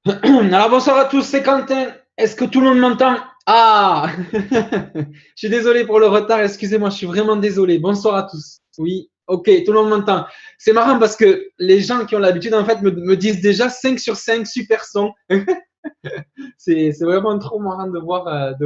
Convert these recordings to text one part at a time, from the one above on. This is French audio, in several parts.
Alors bonsoir à tous, c'est Quentin. Est-ce que tout le monde m'entend? Ah, je suis désolé pour le retard, excusez-moi, je suis vraiment désolé. Bonsoir à tous. Oui, ok, tout le monde m'entend. C'est marrant parce que les gens qui ont l'habitude, en fait, me disent déjà 5 sur 5, super son. C'est vraiment trop marrant de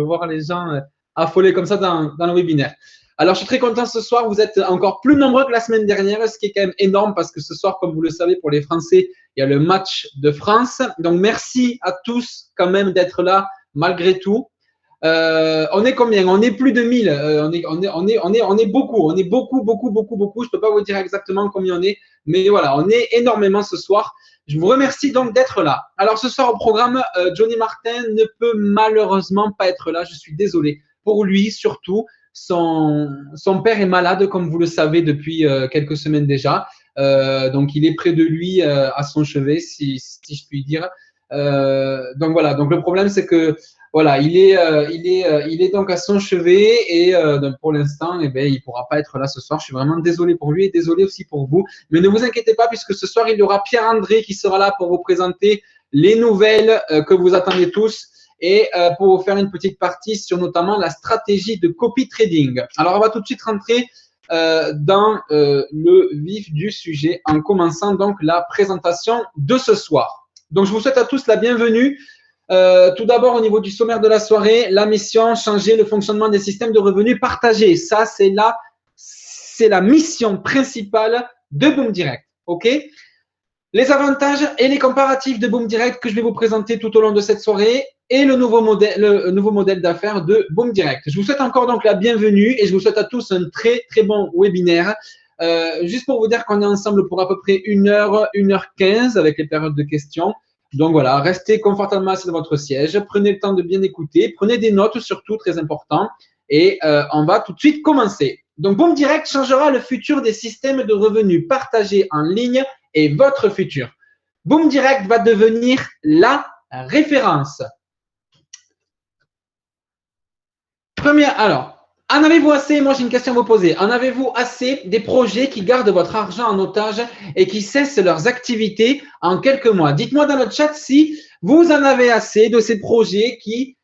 voir les gens affolés comme ça dans le webinaire. Alors, je suis très content ce soir. Vous êtes encore plus nombreux que la semaine dernière, ce qui est quand même énorme parce que ce soir, comme vous le savez, pour les Français, il y a le match de France. Donc, merci à tous quand même d'être là malgré tout. On est combien? On est plus de 1000. On est beaucoup. On est beaucoup, beaucoup, beaucoup, beaucoup. Je ne peux pas vous dire exactement combien on est, mais voilà, on est énormément ce soir. Je vous remercie donc d'être là. Alors ce soir au programme, Johnny Martin ne peut malheureusement pas être là. Je suis désolé. Pour lui surtout, son père est malade, comme vous le savez, depuis quelques semaines déjà. Donc il est près de lui à son chevet, si je puis dire. Donc voilà. Donc le problème c'est que voilà, il est donc à son chevet et donc pour l'instant, eh ben, il pourra pas être là ce soir. Je suis vraiment désolé pour lui et désolé aussi pour vous. Mais ne vous inquiétez pas, puisque ce soir, il y aura Pierre-André qui sera là pour vous présenter les nouvelles que vous attendez tous et pour vous faire une petite partie sur notamment la stratégie de copy trading. Alors, on va tout de suite rentrer dans le vif du sujet en commençant donc la présentation de ce soir. Donc, je vous souhaite à tous la bienvenue. Tout d'abord, au niveau du sommaire de la soirée, la mission, changer le fonctionnement des systèmes de revenus partagés. Ça, c'est la mission principale de Boom Direct. OK? Les avantages et les comparatifs de Boom Direct que je vais vous présenter tout au long de cette soirée et le nouveau modèle d'affaires de Boom Direct. Je vous souhaite encore donc la bienvenue et je vous souhaite à tous un très, très bon webinaire. Juste pour vous dire qu'on est ensemble pour à peu près 1h15 avec les périodes de questions. Donc voilà, restez confortablement assis dans votre siège, prenez le temps de bien écouter, prenez des notes surtout, très important, et on va tout de suite commencer. Donc Boom Direct changera le futur des systèmes de revenus partagés en ligne et votre futur. Boom Direct va devenir la référence. Alors, en avez-vous assez? Moi, j'ai une question à vous poser. En avez-vous assez des projets qui gardent votre argent en otage et qui cessent leurs activités en quelques mois? Dites-moi dans le chat si vous en avez assez de ces projets qui,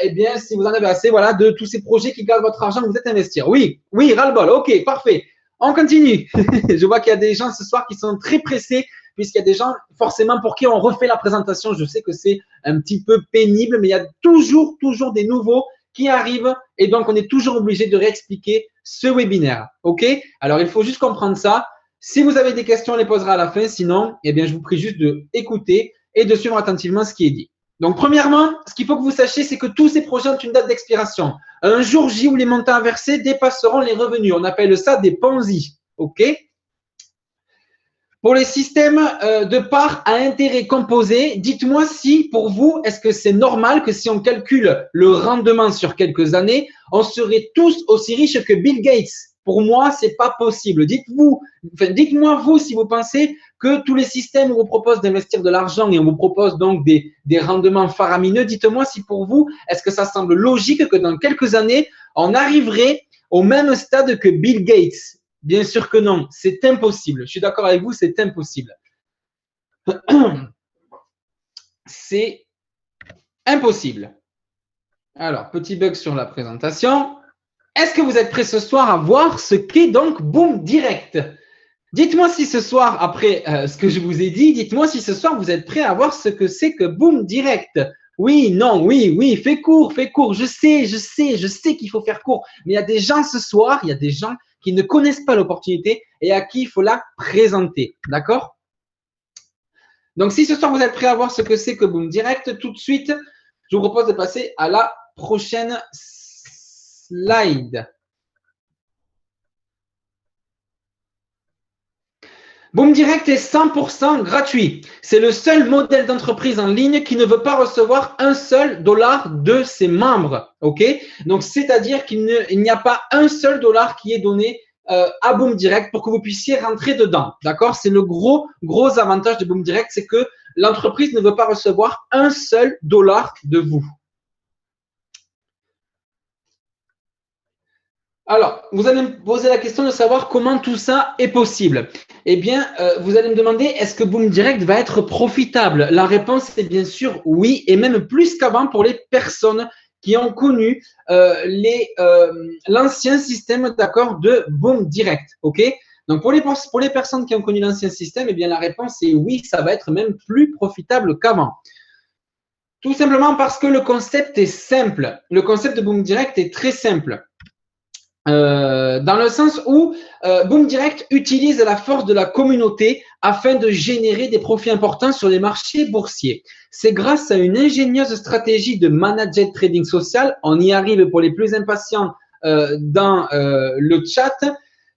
eh bien, si vous en avez assez, voilà, de tous ces projets qui gardent votre argent que vous êtes investir. Oui, oui, ras-le-bol. OK, parfait. On continue. Je vois qu'il y a des gens ce soir qui sont très pressés puisqu'il y a des gens forcément pour qui on refait la présentation. Je sais que c'est un petit peu pénible, mais il y a toujours des nouveaux qui arrivent et donc on est toujours obligé de réexpliquer ce webinaire. OK? Alors, il faut juste comprendre ça. Si vous avez des questions, on les posera à la fin. Sinon, eh bien, je vous prie juste d'écouter et de suivre attentivement ce qui est dit. Donc, premièrement, ce qu'il faut que vous sachiez, c'est que tous ces projets ont une date d'expiration. Un jour J où les montants à verser dépasseront les revenus. On appelle ça des Ponzi. OK? Pour les systèmes de parts à intérêt composé, dites-moi si, pour vous, est-ce que c'est normal que si on calcule le rendement sur quelques années, on serait tous aussi riches que Bill Gates? Pour moi, c'est pas possible. Dites-moi vous si vous pensez que tous les systèmes où on vous propose d'investir de l'argent et on vous propose donc des rendements faramineux, dites-moi si pour vous, est-ce que ça semble logique que dans quelques années, on arriverait au même stade que Bill Gates? Bien sûr que non, c'est impossible. Je suis d'accord avec vous, c'est impossible. C'est impossible. Alors, petit bug sur la présentation. Est-ce que vous êtes prêts ce soir à voir ce qu'est donc Boom Direct? Dites-moi si ce soir, après ce que je vous ai dit, dites-moi si ce soir vous êtes prêts à voir ce que c'est que Boom Direct. Oui, non, oui, oui, fais court, fais court. Je sais qu'il faut faire court. Mais il y a des gens ce soir, il y a des gens qui ne connaissent pas l'opportunité et à qui il faut la présenter. D'accord? Donc, si ce soir vous êtes prêts à voir ce que c'est que Boom Direct, tout de suite, je vous propose de passer à la prochaine slide. Boom Direct est 100% gratuit. C'est le seul modèle d'entreprise en ligne qui ne veut pas recevoir un seul dollar de ses membres. OK? Donc, c'est-à-dire qu'il n'y a pas un seul dollar qui est donné à Boom Direct pour que vous puissiez rentrer dedans. D'accord? C'est le gros avantage de Boom Direct, c'est que l'entreprise ne veut pas recevoir un seul dollar de vous. Alors, vous allez me poser la question de savoir comment tout ça est possible. Eh bien, vous allez me demander, est-ce que Boom Direct va être profitable? La réponse est bien sûr oui, et même plus qu'avant pour les personnes qui ont connu l'ancien système d'accord de Boom Direct. OK? Donc, pour les personnes qui ont connu l'ancien système, eh bien, la réponse est oui, ça va être même plus profitable qu'avant. Tout simplement parce que le concept est simple. Le concept de Boom Direct est très simple. Dans le sens où Boom Direct utilise la force de la communauté afin de générer des profits importants sur les marchés boursiers. C'est grâce à une ingénieuse stratégie de managed trading social, on y arrive pour les plus impatients dans le chat.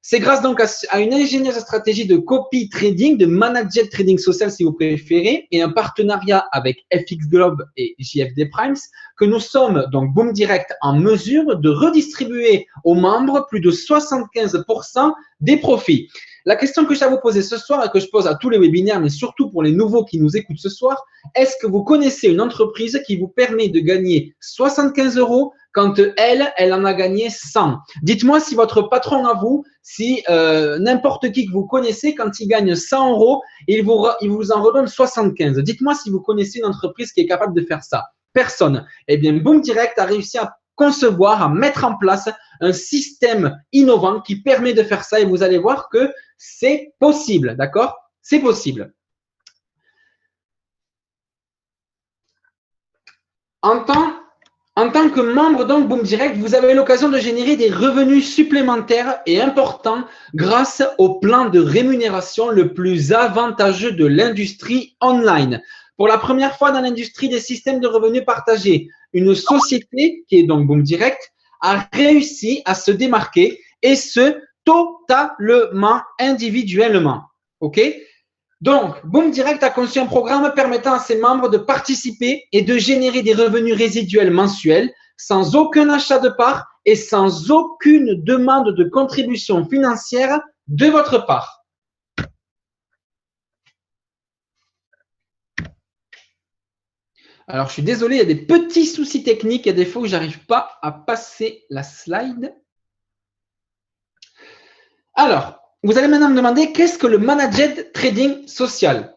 C'est grâce donc à une ingénieuse stratégie de copy trading, de managed trading social si vous préférez, et un partenariat avec FX Globe et JFD Primes, que nous sommes donc Boom Direct en mesure de redistribuer aux membres plus de 75% des profits. La question que je vais vous poser ce soir et que je pose à tous les webinaires, mais surtout pour les nouveaux qui nous écoutent ce soir, est-ce que vous connaissez une entreprise qui vous permet de gagner 75 euros quand elle en a gagné 100? Dites-moi si votre patron à vous, si n'importe qui que vous connaissez, quand il gagne 100 euros, il vous en redonne 75. Dites-moi si vous connaissez une entreprise qui est capable de faire ça. Personne. Eh bien, Boom Direct a réussi à concevoir, à mettre en place un système innovant qui permet de faire ça et vous allez voir que c'est possible, d'accord? C'est possible. En tant que membre donc Boom Direct, vous avez l'occasion de générer des revenus supplémentaires et importants grâce au plan de rémunération le plus avantageux de l'industrie online. Pour la première fois dans l'industrie des systèmes de revenus partagés, une société, qui est donc Boom Direct, a réussi à se démarquer et ce, totalement individuellement. OK? Donc, Boom Direct a conçu un programme permettant à ses membres de participer et de générer des revenus résiduels mensuels sans aucun achat de parts et sans aucune demande de contribution financière de votre part. Alors, je suis désolé, il y a des petits soucis techniques. Il y a des fois où je n'arrive pas à passer la slide. Alors, vous allez maintenant me demander qu'est-ce que le managed trading social?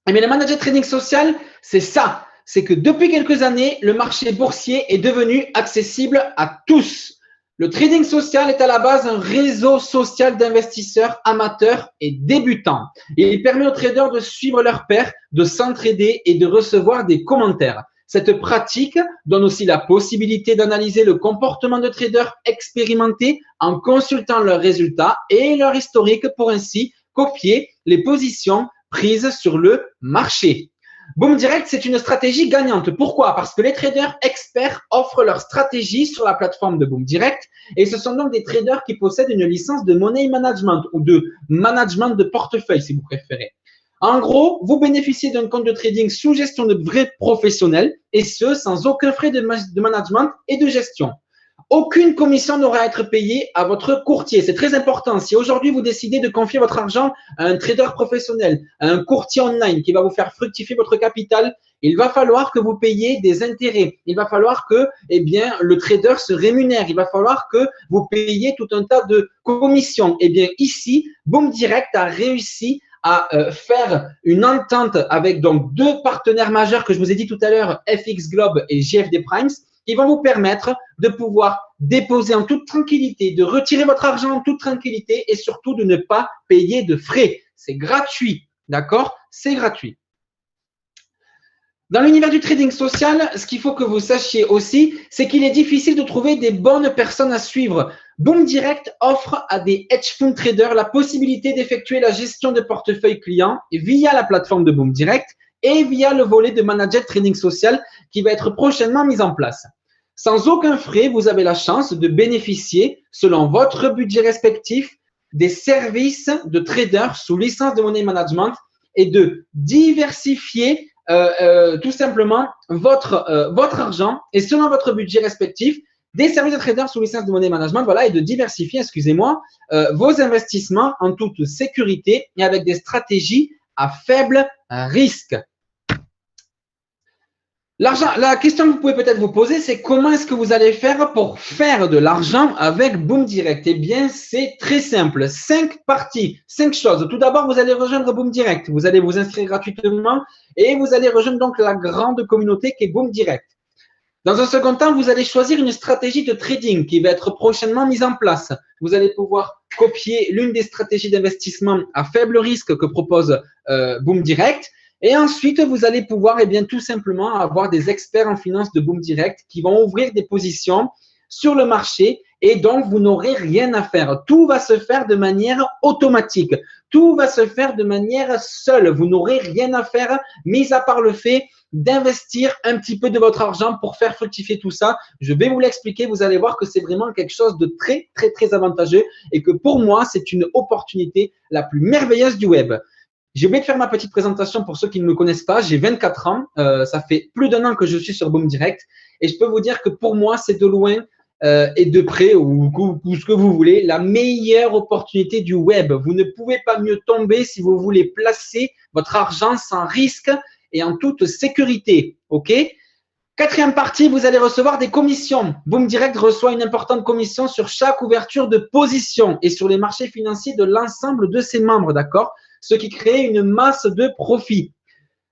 Eh bien, le managed trading social, c'est ça. C'est que depuis quelques années, le marché boursier est devenu accessible à tous. Le trading social est à la base un réseau social d'investisseurs amateurs et débutants. Il permet aux traders de suivre leurs pairs, de s'entraider et de recevoir des commentaires. Cette pratique donne aussi la possibilité d'analyser le comportement de traders expérimentés en consultant leurs résultats et leur historique pour ainsi copier les positions prises sur le marché. Boom Direct, c'est une stratégie gagnante. Pourquoi? Parce que les traders experts offrent leur stratégie sur la plateforme de Boom Direct et ce sont donc des traders qui possèdent une licence de money management ou de management de portefeuille si vous préférez. En gros, vous bénéficiez d'un compte de trading sous gestion de vrais professionnels et ce, sans aucun frais de management et de gestion. Aucune commission n'aura à être payée à votre courtier. C'est très important. Si aujourd'hui vous décidez de confier votre argent à un trader professionnel, à un courtier online qui va vous faire fructifier votre capital, il va falloir que vous payiez des intérêts. Il va falloir que, eh bien, le trader se rémunère. Il va falloir que vous payiez tout un tas de commissions. Eh bien, ici, Boom Direct a réussi à faire une entente avec donc deux partenaires majeurs que je vous ai dit tout à l'heure, FX Globe et JFD Primes, qui vont vous permettre de pouvoir déposer en toute tranquillité, de retirer votre argent en toute tranquillité et surtout de ne pas payer de frais. C'est gratuit, d'accord? C'est gratuit. Dans l'univers du trading social, ce qu'il faut que vous sachiez aussi, c'est qu'il est difficile de trouver des bonnes personnes à suivre. Boom Direct offre à des hedge fund traders la possibilité d'effectuer la gestion de portefeuille clients via la plateforme de Boom Direct et via le volet de managed trading social qui va être prochainement mis en place. Sans aucun frais, vous avez la chance de bénéficier, selon votre budget respectif, des services de traders sous licence de money management et de diversifier tout simplement votre argent et selon votre budget respectif, des services de traders sous licence de money management, voilà, et de diversifier, excusez-moi, vos investissements en toute sécurité et avec des stratégies à faible risque. La question que vous pouvez peut-être vous poser, c'est comment est-ce que vous allez faire pour faire de l'argent avec Boom Direct? Eh bien, c'est très simple. 5 parties, 5 choses. Tout d'abord, vous allez rejoindre Boom Direct. Vous allez vous inscrire gratuitement et vous allez rejoindre donc la grande communauté qui est Boom Direct. Dans un second temps, vous allez choisir une stratégie de trading qui va être prochainement mise en place. Vous allez pouvoir copier l'une des stratégies d'investissement à faible risque que propose Boom Direct. Et ensuite, vous allez pouvoir tout simplement avoir des experts en finance de Boom Direct qui vont ouvrir des positions sur le marché et donc vous n'aurez rien à faire. Tout va se faire de manière automatique. Tout va se faire de manière seule. Vous n'aurez rien à faire, mis à part le fait d'investir un petit peu de votre argent pour faire fructifier tout ça. Je vais vous l'expliquer. Vous allez voir que c'est vraiment quelque chose de très, très, très avantageux et que pour moi, c'est une opportunité la plus merveilleuse du web. J'ai oublié de faire ma petite présentation pour ceux qui ne me connaissent pas. J'ai 24 ans. Ça fait plus d'1 an que je suis sur Boom Direct. Et je peux vous dire que pour moi, c'est de loin et de près, ou ce que vous voulez, la meilleure opportunité du web. Vous ne pouvez pas mieux tomber si vous voulez placer votre argent sans risque et en toute sécurité. OK? 4e partie, vous allez recevoir des commissions. Boom Direct reçoit une importante commission sur chaque ouverture de position et sur les marchés financiers de l'ensemble de ses membres, d'accord? Ce qui crée une masse de profit.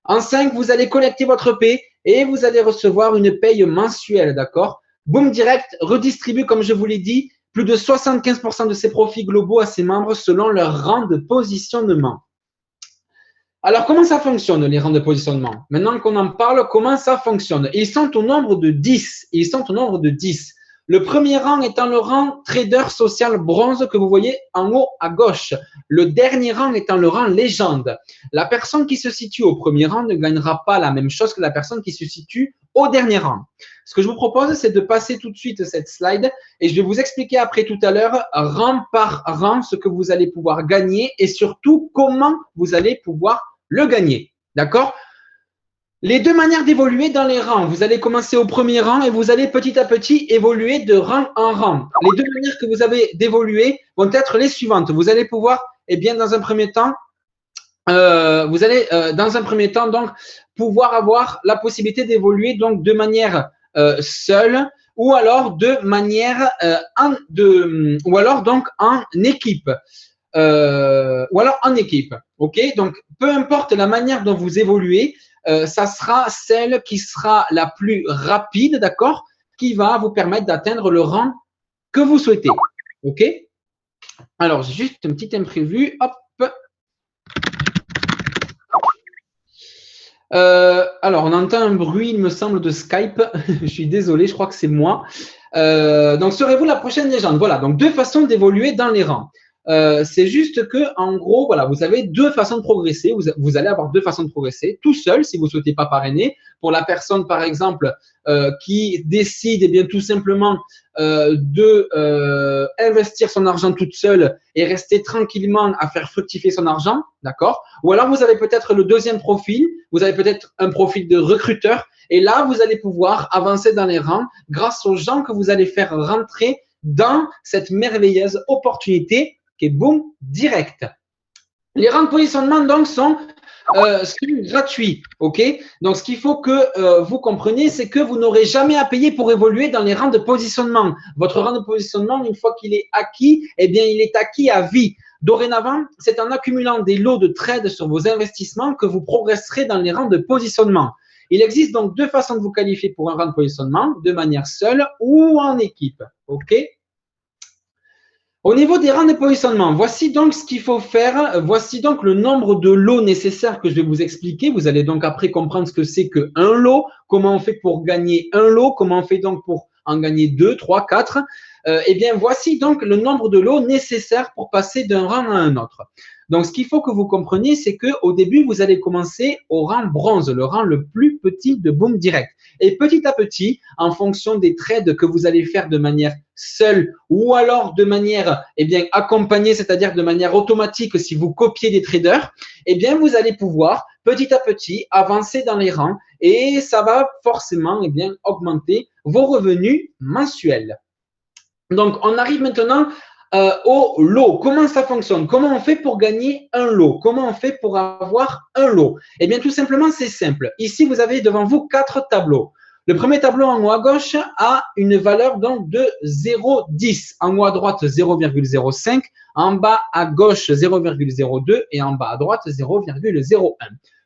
En 5, vous allez collecter votre paie et vous allez recevoir une paye mensuelle, d'accord? Boom Direct redistribue, comme je vous l'ai dit, plus de 75% de ses profits globaux à ses membres selon leur rang de positionnement. Alors, comment ça fonctionne, les rangs de positionnement? Maintenant qu'on en parle, comment ça fonctionne? Ils sont au nombre de 10. Ils sont au nombre de 10. Le premier rang étant le rang trader social bronze que vous voyez en haut à gauche. Le dernier rang étant le rang légende. La personne qui se situe au premier rang ne gagnera pas la même chose que la personne qui se situe au dernier rang. Ce que je vous propose, c'est de passer tout de suite cette slide et je vais vous expliquer après tout à l'heure, rang par rang, ce que vous allez pouvoir gagner et surtout comment vous allez pouvoir le gagner. D'accord? Les deux manières d'évoluer dans les rangs. Vous allez commencer au premier rang et vous allez petit à petit évoluer de rang en rang. Les deux manières que vous avez d'évoluer vont être les suivantes. Vous allez pouvoir, dans un premier temps, donc pouvoir avoir la possibilité d'évoluer donc de manière seule ou alors de manière ou alors donc en équipe. Ou alors en équipe. OK? Donc, peu importe la manière dont vous évoluez, ça sera celle qui sera la plus rapide, d'accord? Qui va vous permettre d'atteindre le rang que vous souhaitez. OK? Alors, j'ai juste un petit imprévu. Hop. Alors, on entend un bruit, il me semble, de Skype. Je suis désolé, je crois que c'est moi. Donc, serez-vous la prochaine légende? Voilà, donc 2 façons d'évoluer dans les rangs. C'est juste que, en gros, voilà, vous avez 2 façons de progresser. Vous allez avoir 2 façons de progresser. Tout seul, si vous ne souhaitez pas parrainer. Pour la personne, par exemple, qui décide, tout simplement de investir son argent toute seule et rester tranquillement à faire fructifier son argent, d'accord? Ou alors, vous avez peut-être le deuxième profil. Vous avez peut-être un profil de recruteur. Et là, vous allez pouvoir avancer dans les rangs grâce aux gens que vous allez faire rentrer dans cette merveilleuse opportunité qui est Boom Direct. Les rangs de positionnement donc sont gratuits, ok? Donc ce qu'il faut que vous compreniez, c'est que vous n'aurez jamais à payer pour évoluer dans les rangs de positionnement. Votre rang de positionnement, une fois qu'il est acquis, il est acquis à vie. Dorénavant, c'est en accumulant des lots de trades sur vos investissements que vous progresserez dans les rangs de positionnement. Il existe donc 2 façons de vous qualifier pour un rang de positionnement, de manière seule ou en équipe, ok? Au niveau des rangs de positionnement, voici donc ce qu'il faut faire. Voici donc le nombre de lots nécessaires que je vais vous expliquer. Vous allez donc après comprendre ce que c'est qu'un lot, comment on fait pour gagner un lot, comment on fait donc pour en gagner 2, 3, 4. Voici donc le nombre de lots nécessaires pour passer d'un rang à un autre. Donc, ce qu'il faut que vous compreniez, c'est qu'au début, vous allez commencer au rang bronze, le rang le plus petit de Boom Direct. Et petit à petit, en fonction des trades que vous allez faire de manière seule ou alors de manière accompagnée, c'est-à-dire de manière automatique si vous copiez des traders, vous allez pouvoir petit à petit avancer dans les rangs et ça va forcément augmenter vos revenus mensuels. Donc, on arrive maintenant au lot. Comment ça fonctionne? Comment on fait pour gagner un lot? Comment on fait pour avoir un lot? Eh bien, tout simplement, c'est simple. Ici, vous avez devant vous 4 tableaux. Le premier tableau en haut à gauche a une valeur donc de 0,10. En haut à droite, 0,05. En bas à gauche, 0,02 et en bas à droite, 0,01.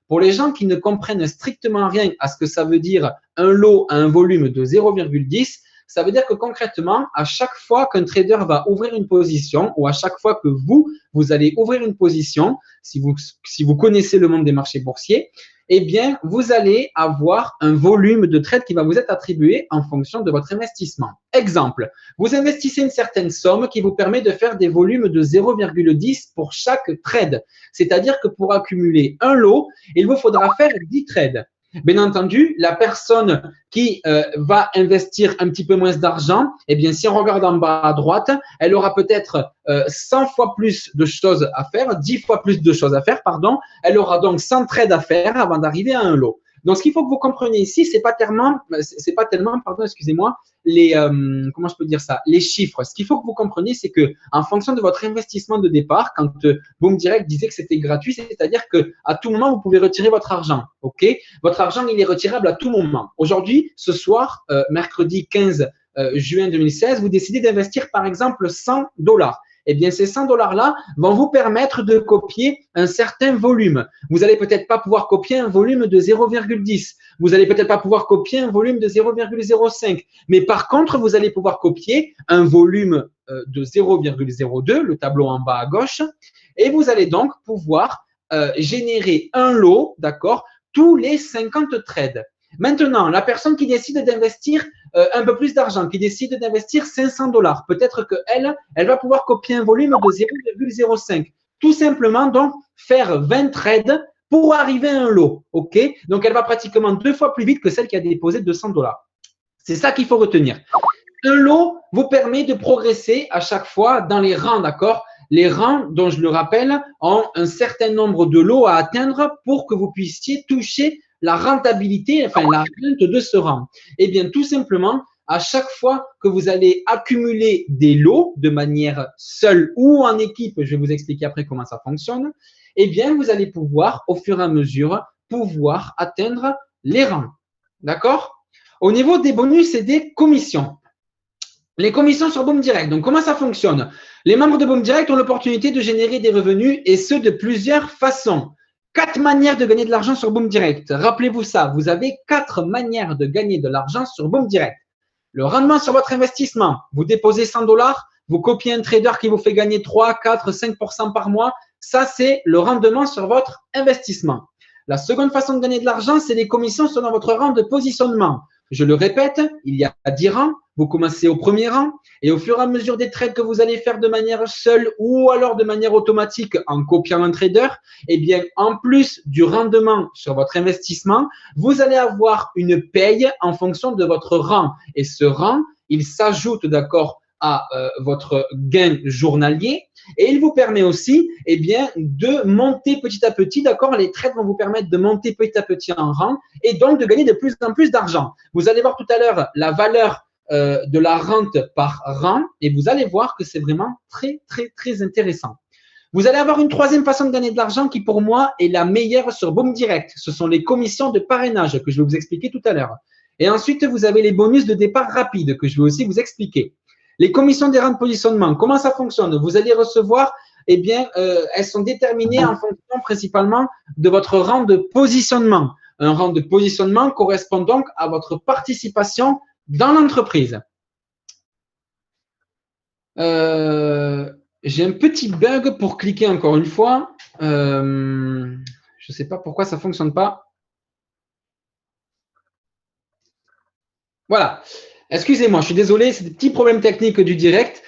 Pour les gens qui ne comprennent strictement rien à ce que ça veut dire un lot à un volume de 0,10, ça veut dire que concrètement, à chaque fois qu'un trader va ouvrir une position ou à chaque fois que vous allez ouvrir une position, si vous connaissez le monde des marchés boursiers, eh bien, vous allez avoir un volume de trade qui va vous être attribué en fonction de votre investissement. Exemple, vous investissez une certaine somme qui vous permet de faire des volumes de 0,10 pour chaque trade. C'est-à-dire que pour accumuler un lot, il vous faudra faire 10 trades. Bien entendu, la personne qui va investir un petit peu moins d'argent, eh bien, si on regarde en bas à droite, elle aura peut-être 100 fois plus de choses à faire, 10 fois plus de choses à faire, pardon. Elle aura donc 100 trades à faire avant d'arriver à un lot. Donc, ce qu'il faut que vous compreniez ici, c'est pas tellement, pardon, excusez-moi, comment je peux dire ça, les chiffres. Ce qu'il faut que vous compreniez, c'est que en fonction de votre investissement de départ, quand Boom Direct disait que c'était gratuit, c'est-à-dire que à tout moment vous pouvez retirer votre argent. Ok, votre argent il est retirable à tout moment. Aujourd'hui, ce soir, mercredi 15 juin 2016, vous décidez d'investir par exemple 100 $. Eh bien, ces 100 $-là vont vous permettre de copier un certain volume. Vous allez peut-être pas pouvoir copier un volume de 0,10. Vous allez peut-être pas pouvoir copier un volume de 0,05. Mais par contre, vous allez pouvoir copier un volume de 0,02, le tableau en bas à gauche. Et vous allez donc pouvoir générer un lot, d'accord, tous les 50 trades. Maintenant, la personne qui décide d'investir un peu plus d'argent, qui décide d'investir 500 $, peut-être qu'elle va pouvoir copier un volume de 0,05. Tout simplement, donc, faire 20 trades pour arriver à un lot. OK? Donc, elle va pratiquement 2 fois plus vite que celle qui a déposé 200 $. C'est ça qu'il faut retenir. Un lot vous permet de progresser à chaque fois dans les rangs, d'accord? Les rangs, dont je le rappelle, ont un certain nombre de lots à atteindre pour que vous puissiez toucher la rentabilité, enfin la rente de ce rang. Eh bien, tout simplement, à chaque fois que vous allez accumuler des lots de manière seule ou en équipe, je vais vous expliquer après comment ça fonctionne, eh bien, vous allez pouvoir, au fur et à mesure, pouvoir atteindre les rangs. D'accord? Au niveau des bonus et des commissions. Les commissions sur Boom Direct. Donc, comment ça fonctionne? Les membres de Boom Direct ont l'opportunité de générer des revenus et ce, de plusieurs façons. 4 manières de gagner de l'argent sur Boom Direct. Rappelez-vous ça, vous avez 4 manières de gagner de l'argent sur Boom Direct. Le rendement sur votre investissement. Vous déposez 100 $, vous copiez un trader qui vous fait gagner 3, 4, 5% par mois. Ça, c'est le rendement sur votre investissement. La seconde façon de gagner de l'argent, c'est les commissions selon votre rang de positionnement. Je le répète, il y a 10 rangs, vous commencez au premier rang et au fur et à mesure des trades que vous allez faire de manière seule ou alors de manière automatique en copiant un trader, eh bien, en plus du rendement sur votre investissement, vous allez avoir une paye en fonction de votre rang. Et ce rang, il s'ajoute, d'accord, à votre gain journalier et il vous permet aussi eh bien, de monter petit à petit, d'accord. Les trades vont vous permettre de monter petit à petit en rang et donc de gagner de plus en plus d'argent. Vous allez voir tout à l'heure la valeur de la rente par rang et vous allez voir que c'est vraiment très, très, très intéressant. Vous allez avoir une troisième façon de gagner de l'argent qui, pour moi, est la meilleure sur Boom Direct. Ce sont les commissions de parrainage que je vais vous expliquer tout à l'heure. Et ensuite, vous avez les bonus de départ rapide que je vais aussi vous expliquer. Les commissions des rangs de positionnement, comment ça fonctionne? Vous allez recevoir, eh bien, elles sont déterminées en fonction principalement de votre rang de positionnement. Un rang de positionnement correspond donc à votre participation dans l'entreprise. J'ai un petit bug pour cliquer encore une fois. Je ne sais pas pourquoi ça ne fonctionne pas. Voilà. Excusez-moi, je suis désolé, c'est des petits problèmes techniques du direct.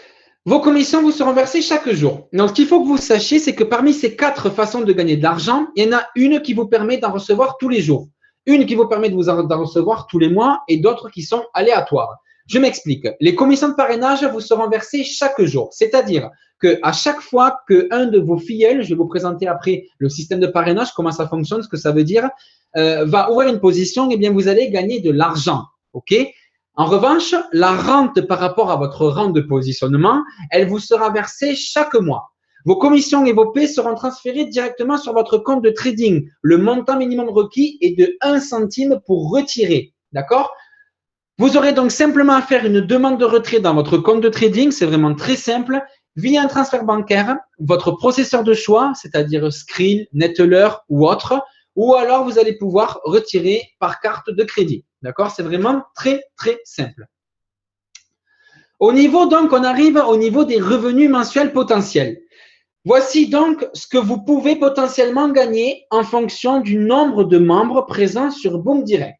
Vos commissions vous seront versées chaque jour. Donc, ce qu'il faut que vous sachiez, c'est que parmi ces 4 façons de gagner de l'argent, il y en a une qui vous permet d'en recevoir tous les jours, une qui vous permet d'en recevoir tous les mois et d'autres qui sont aléatoires. Je m'explique. Les commissions de parrainage vous seront versées chaque jour. C'est-à-dire qu'à chaque fois qu'un de vos filleuls, je vais vous présenter après le système de parrainage, comment ça fonctionne, ce que ça veut dire, va ouvrir une position, eh bien, vous allez gagner de l'argent. OK? En revanche, la rente par rapport à votre rang de positionnement, elle vous sera versée chaque mois. Vos commissions et vos paies seront transférées directement sur votre compte de trading. Le montant minimum requis est de 1 centime pour retirer. D'accord? Vous aurez donc simplement à faire une demande de retrait dans votre compte de trading. C'est vraiment très simple. Via un transfert bancaire, votre processeur de choix, c'est-à-dire Skrill, Neteller ou autre, ou alors vous allez pouvoir retirer par carte de crédit. D'accord? C'est vraiment très, très simple. Au niveau, donc, on arrive au niveau des revenus mensuels potentiels. Voici donc ce que vous pouvez potentiellement gagner en fonction du nombre de membres présents sur Boom Direct.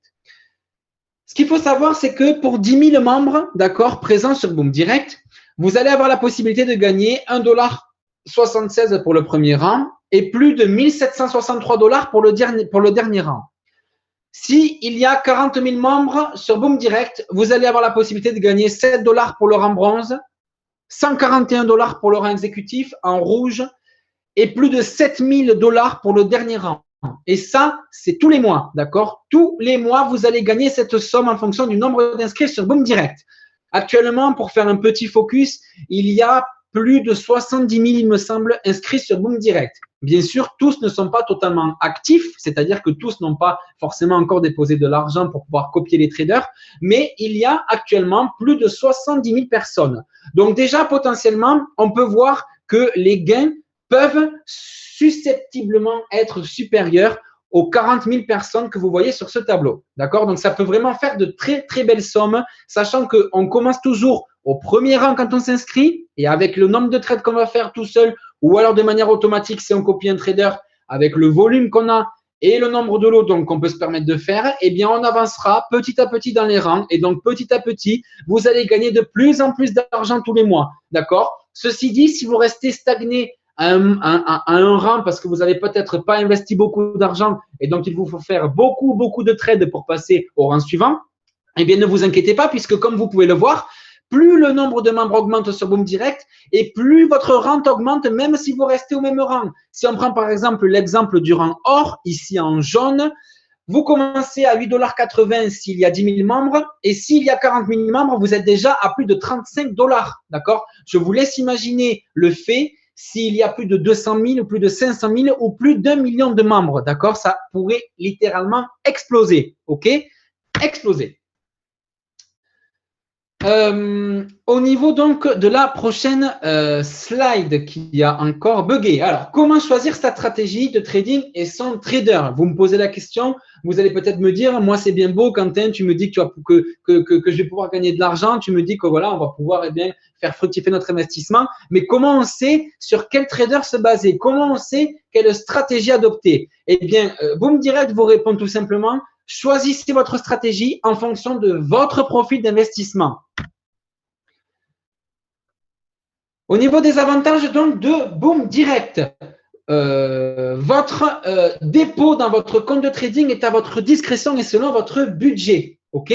Ce qu'il faut savoir, c'est que pour 10 000 membres, d'accord, présents sur Boom Direct, vous allez avoir la possibilité de gagner 1,76 $ pour le premier rang et plus de 1 763 $ pour le dernier rang. S'il y a 40 000 membres sur Boom Direct, vous allez avoir la possibilité de gagner 7 $ pour le rang bronze, 141 $ pour le rang exécutif en rouge et plus de 7 000 $ pour le dernier rang. Et ça, c'est tous les mois, d'accord? Tous les mois, vous allez gagner cette somme en fonction du nombre d'inscrits sur Boom Direct. Actuellement, pour faire un petit focus, il y a plus de 70 000, il me semble, inscrits sur Boom Direct. Bien sûr, tous ne sont pas totalement actifs, c'est-à-dire que tous n'ont pas forcément encore déposé de l'argent pour pouvoir copier les traders, mais il y a actuellement plus de 70 000 personnes. Donc déjà, potentiellement, on peut voir que les gains peuvent susceptiblement être supérieurs aux 40 000 personnes que vous voyez sur ce tableau. D'accord? Donc, ça peut vraiment faire de très, très belles sommes, sachant qu'on commence toujours au premier rang quand on s'inscrit et avec le nombre de trades qu'on va faire tout seul ou alors de manière automatique si on copie un trader avec le volume qu'on a et le nombre de lots donc qu'on peut se permettre de faire, eh bien, on avancera petit à petit dans les rangs et donc petit à petit, vous allez gagner de plus en plus d'argent tous les mois. D'accord? Ceci dit, si vous restez stagné à un rang parce que vous n'avez peut-être pas investi beaucoup d'argent et donc il vous faut faire beaucoup de trades pour passer au rang suivant, eh bien ne vous inquiétez pas puisque comme vous pouvez le voir, plus le nombre de membres augmente sur Boom Direct et plus votre rente augmente même si vous restez au même rang. Si on prend par exemple l'exemple du rang or, ici en jaune, vous commencez à 8,80 $ s'il y a 10 000 membres et s'il y a 40 000 membres, vous êtes déjà à plus de 35 $. D'accord? Je vous laisse imaginer le fait s'il y a plus de 200 000 ou plus de 500 000 ou plus d'1 million de membres. D'accord? Ça pourrait littéralement exploser. OK? Exploser. Au niveau donc de la prochaine slide qui a encore bugué. Alors, comment choisir sa stratégie de trading et son trader? Vous me posez la question, vous allez peut-être me dire, moi c'est bien beau Quentin, tu me dis que, que je vais pouvoir gagner de l'argent, tu me dis que voilà, on va pouvoir eh bien, faire fructifier notre investissement, mais comment on sait sur quel trader se baser? Comment on sait quelle stratégie adopter? Eh bien, Boom Direct vous répond tout simplement, choisissez votre stratégie en fonction de votre profil d'investissement. Au niveau des avantages donc de Boom Direct, votre dépôt dans votre compte de trading est à votre discrétion et selon votre budget. OK?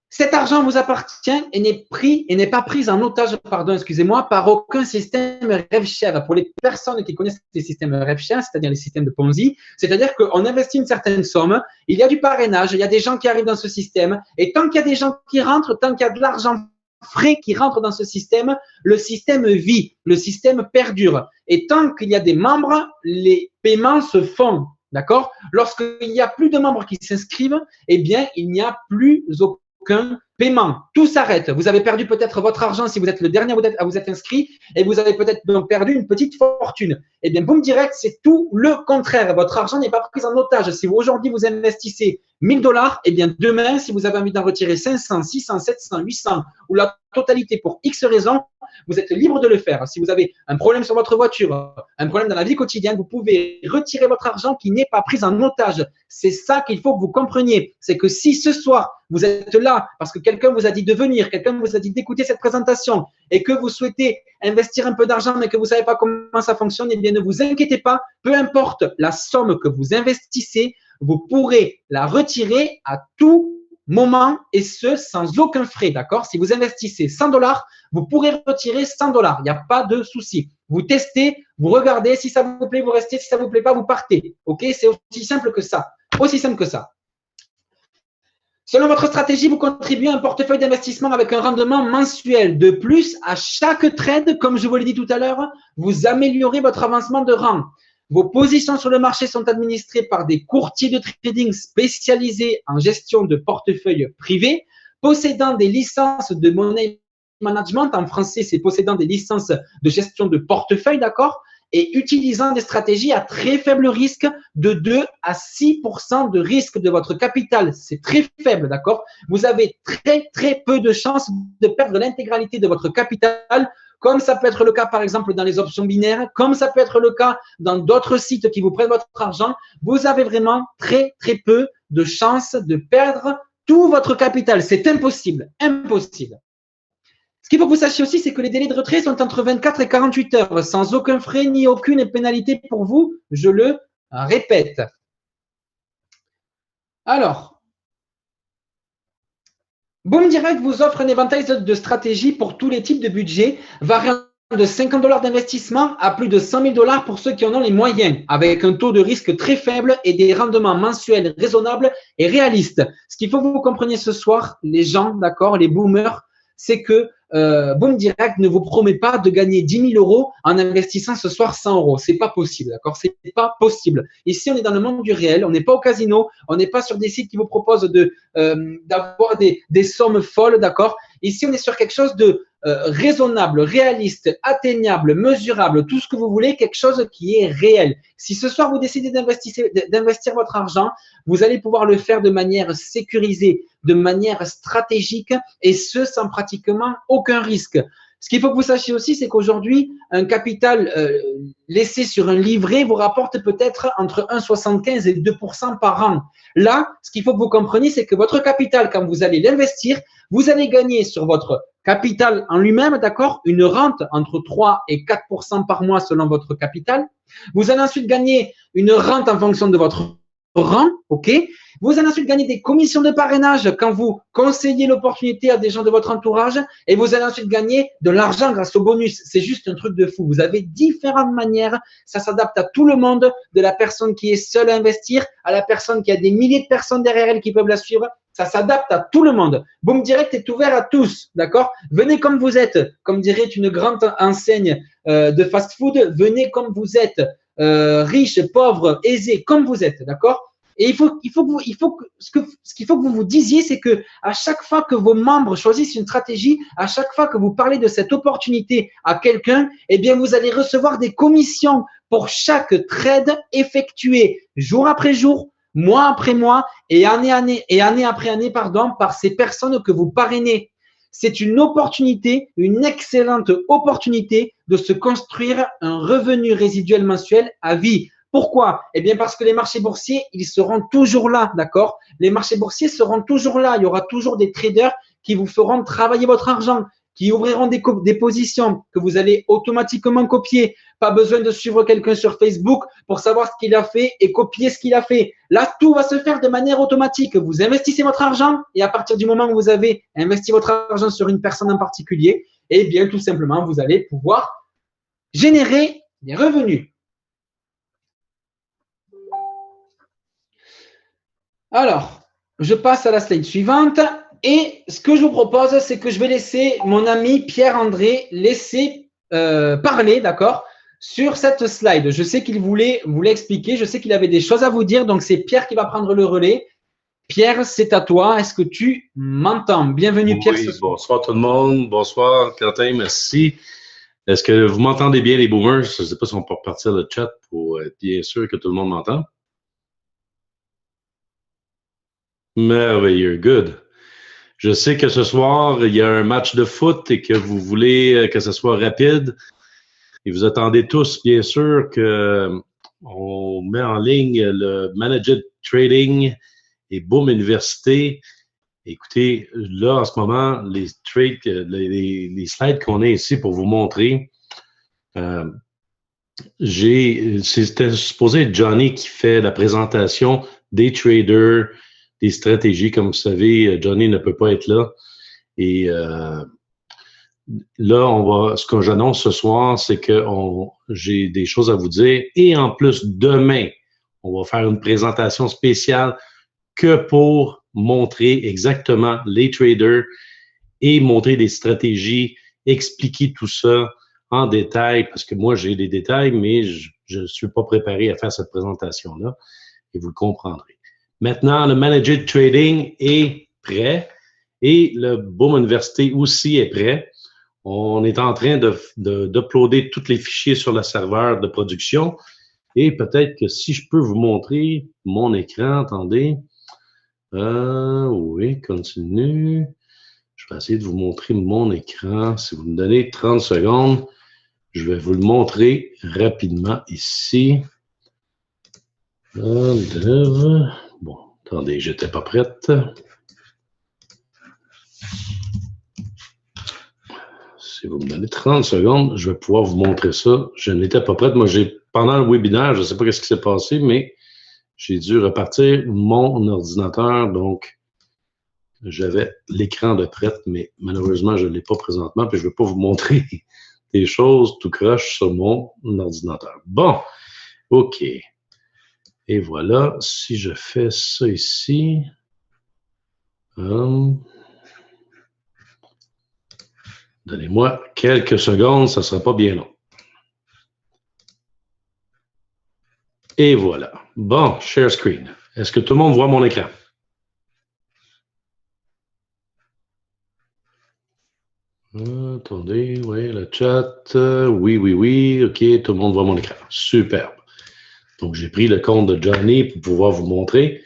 Cet argent vous appartient et n'est pas pris en otage, par aucun système RevShare. Pour les personnes qui connaissent les systèmes RevShare, c'est-à-dire les systèmes de Ponzi, c'est-à-dire qu'on investit une certaine somme, il y a du parrainage, il y a des gens qui arrivent dans ce système, et tant qu'il y a des gens qui rentrent, tant qu'il y a de l'argent frais qui rentrent dans ce système, le système vit, le système perdure. Et tant qu'il y a des membres, les paiements se font. D'accord? Lorsqu'il n'y a plus de membres qui s'inscrivent, eh bien, il n'y a plus aucun paiement. Tout s'arrête. Vous avez perdu peut-être votre argent si vous êtes le dernier à vous être inscrit et vous avez peut-être donc perdu une petite fortune. Eh bien, Boom Direct, c'est tout le contraire. Votre argent n'est pas pris en otage. Si aujourd'hui vous investissez 1 000 $, eh bien, demain, si vous avez envie d'en retirer 500, 600, 700, 800 ou la totalité pour X raisons, vous êtes libre de le faire. Si vous avez un problème sur votre voiture, un problème dans la vie quotidienne, vous pouvez retirer votre argent qui n'est pas pris en otage. C'est ça qu'il faut que vous compreniez. C'est que si ce soir, vous êtes là parce que quelqu'un vous a dit de venir, quelqu'un vous a dit d'écouter cette présentation et que vous souhaitez investir un peu d'argent mais que vous ne savez pas comment ça fonctionne, eh bien, ne vous inquiétez pas. Peu importe la somme que vous investissez, vous pourrez la retirer à tout moment et ce, sans aucun frais, d'accord? Si vous investissez 100 $, vous pourrez retirer 100 $. Il n'y a pas de souci. Vous testez, vous regardez. Si ça vous plaît, vous restez. Si ça ne vous plaît pas, vous partez. OK? C'est aussi simple que ça. Aussi simple que ça. Selon votre stratégie, vous contribuez à un portefeuille d'investissement avec un rendement mensuel. De plus, à chaque trade, comme je vous l'ai dit tout à l'heure, vous améliorez votre avancement de rang. Vos positions sur le marché sont administrées par des courtiers de trading spécialisés en gestion de portefeuilles privés, possédant des licences de money management. En français, c'est possédant des licences de gestion de portefeuille, d'accord? Et utilisant des stratégies à très faible risque, de 2 à 6% de risque de votre capital. C'est très faible, d'accord? Vous avez très peu de chances de perdre l'intégralité de votre capital, comme ça peut être le cas, par exemple, dans les options binaires, comme ça peut être le cas dans d'autres sites qui vous prennent votre argent. Vous avez vraiment très peu de chances de perdre tout votre capital. C'est impossible, impossible. Ce qu'il faut que vous sachiez aussi, c'est que les délais de retrait sont entre 24 et 48 heures, sans aucun frais ni aucune pénalité pour vous. Je le répète. Alors, Boom Direct vous offre un éventail de stratégies pour tous les types de budgets, variant de 50 $ d'investissement à plus de 100 000 $ pour ceux qui en ont les moyens, avec un taux de risque très faible et des rendements mensuels raisonnables et réalistes. Ce qu'il faut que vous compreniez ce soir, les gens, d'accord, les boomers, c'est que Boom Direct ne vous promet pas de gagner 10 000 € en investissant ce soir 100 €. C'est pas possible, d'accord? C'est pas possible. Ici, on est dans le monde du réel. On n'est pas au casino. On n'est pas sur des sites qui vous proposent d'avoir des sommes folles, d'accord? Ici, on est sur quelque chose de raisonnable, réaliste, atteignable, mesurable, tout ce que vous voulez, quelque chose qui est réel. Si ce soir vous décidez d'investir votre argent, vous allez pouvoir le faire de manière sécurisée, de manière stratégique, et ce sans pratiquement aucun risque. Ce qu'il faut que vous sachiez aussi, c'est qu'aujourd'hui, un capital laissé sur un livret vous rapporte peut-être entre 1,75 et 2% par an. Là, ce qu'il faut que vous compreniez, c'est que votre capital, quand vous allez l'investir, vous allez gagner sur votre capital en lui-même, d'accord, une rente entre 3 et 4% par mois selon votre capital. Vous allez ensuite gagner une rente en fonction de votre rang, ok? Vous allez ensuite gagner des commissions de parrainage quand vous conseillez l'opportunité à des gens de votre entourage, et vous allez ensuite gagner de l'argent grâce au bonus. C'est juste un truc de fou. Vous avez différentes manières. Ça s'adapte à tout le monde, de la personne qui est seule à investir à la personne qui a des milliers de personnes derrière elle qui peuvent la suivre. Ça s'adapte à tout le monde. Boom Direct est ouvert à tous, d'accord? Venez comme vous êtes, comme dirait une grande enseigne de fast-food. Venez comme vous êtes, riche, pauvre, aisé, comme vous êtes, d'accord? Et ce qu'il faut que vous vous disiez, c'est que à chaque fois que vos membres choisissent une stratégie, à chaque fois que vous parlez de cette opportunité à quelqu'un, eh bien, vous allez recevoir des commissions pour chaque trade effectué jour après jour, mois après mois et année après année, par ces personnes que vous parrainez. C'est une opportunité, une excellente opportunité de se construire un revenu résiduel mensuel à vie. Pourquoi? Eh bien, parce que les marchés boursiers, ils seront toujours là, d'accord? Les marchés boursiers seront toujours là. Il y aura toujours des traders qui vous feront travailler votre argent, qui ouvriront des positions que vous allez automatiquement copier. Pas besoin de suivre quelqu'un sur Facebook pour savoir ce qu'il a fait et copier ce qu'il a fait. Là, tout va se faire de manière automatique. Vous investissez votre argent et à partir du moment où vous avez investi votre argent sur une personne en particulier, eh bien, tout simplement, vous allez pouvoir générer des revenus. Alors, je passe à la slide suivante. Et ce que je vous propose, c'est que je vais laisser mon ami Pierre-André parler, d'accord, sur cette slide. Je sais qu'il voulait vous l'expliquer. Je sais qu'il avait des choses à vous dire. Donc, c'est Pierre qui va prendre le relais. Pierre, c'est à toi. Est-ce que tu m'entends? Bienvenue, Pierre. Oui, bonsoir tout le monde. Bonsoir, Quentin. Merci. Est-ce que vous m'entendez bien, les boomers? Je ne sais pas si on peut repartir le chat pour être bien sûr que tout le monde m'entend. Merveilleux, good. Je sais que ce soir, il y a un match de foot et que vous voulez que ce soit rapide. Et vous attendez tous, bien sûr, qu'on met en ligne le Managed Trading et Boom Université. Écoutez, là, en ce moment, les slides qu'on a ici pour vous montrer, c'était supposé être Johnny qui fait la présentation des traders, des stratégies. Comme vous savez, Johnny ne peut pas être là. Et là, ce que j'annonce ce soir, c'est que j'ai des choses à vous dire. Et en plus, demain, on va faire une présentation spéciale que pour montrer exactement les traders et montrer des stratégies, expliquer tout ça en détail, parce que moi, j'ai des détails, mais je ne suis pas préparé à faire cette présentation-là, et vous le comprendrez. Maintenant, le manager de trading est prêt et le Boom Université aussi est prêt. On est en train d'uploader tous les fichiers sur le serveur de production et peut-être que si je peux vous montrer mon écran, attendez. Oui, continue. Je vais essayer de vous montrer mon écran. Si vous me donnez 30 secondes, je vais vous le montrer rapidement ici. Bon, attendez, j'étais pas prête. Si vous me donnez 30 secondes, je vais pouvoir vous montrer ça. Je n'étais pas prête. Moi, pendant le webinaire, je ne sais pas ce qui s'est passé, mais j'ai dû repartir mon ordinateur. Donc, j'avais l'écran de prête, mais malheureusement, je ne l'ai pas présentement. Puis, je ne vais pas vous montrer des choses tout croche sur mon ordinateur. Bon, OK. Et voilà, si je fais ça ici, donnez-moi quelques secondes, ça ne sera pas bien long. Et voilà. Bon, share screen. Est-ce que tout le monde voit mon écran? Attendez, oui, le chat. Oui. OK, tout le monde voit mon écran. Superbe. Donc, j'ai pris le compte de Johnny pour pouvoir vous montrer.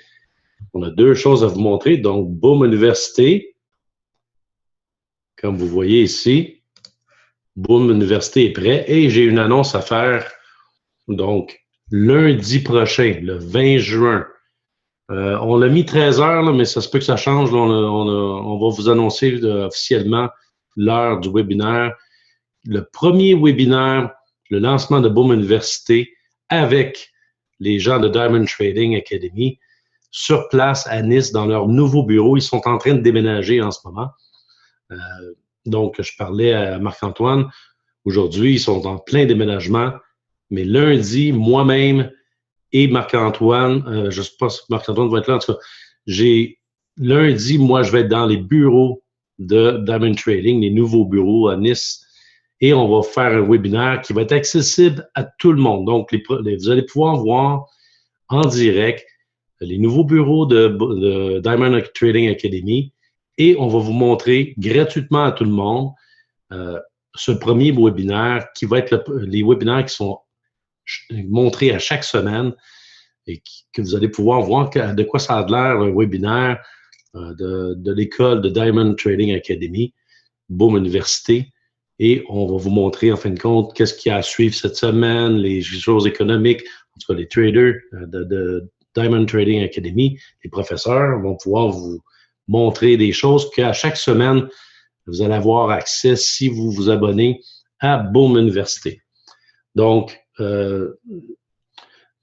On a deux choses à vous montrer. Donc, Boom Université. Comme vous voyez ici, Boom Université est prêt. Et j'ai une annonce à faire. Donc, lundi prochain, le 20 juin. On l'a mis 13 heures, là, mais ça se peut que ça change. Là, on va vous annoncer officiellement l'heure du webinaire. Le premier webinaire, le lancement de Boom Université avec les gens de Diamond Trading Academy sur place à Nice dans leur nouveau bureau. Ils sont en train de déménager en ce moment. Donc, je parlais à Marc-Antoine. Aujourd'hui, ils sont en plein déménagement. Mais lundi, moi-même et Marc-Antoine, je ne sais pas si Marc-Antoine va être là, en tout cas, lundi, moi, je vais être dans les bureaux de Diamond Trading, les nouveaux bureaux à Nice, et on va faire un webinaire qui va être accessible à tout le monde. Donc, vous allez pouvoir voir en direct les nouveaux bureaux de Diamond Trading Academy, et on va vous montrer gratuitement à tout le monde ce premier webinaire qui va être les webinaires qui sont montrés à chaque semaine et que vous allez pouvoir voir de quoi ça a l'air un webinaire de l'école de Diamond Trading Academy, Boom Université. Et on va vous montrer, en fin de compte, qu'est-ce qu'il y a à suivre cette semaine, les choses économiques, en tout cas les traders de Diamond Trading Academy, les professeurs vont pouvoir vous montrer des choses qu'à chaque semaine, vous allez avoir accès si vous vous abonnez à Boom Université. Donc, je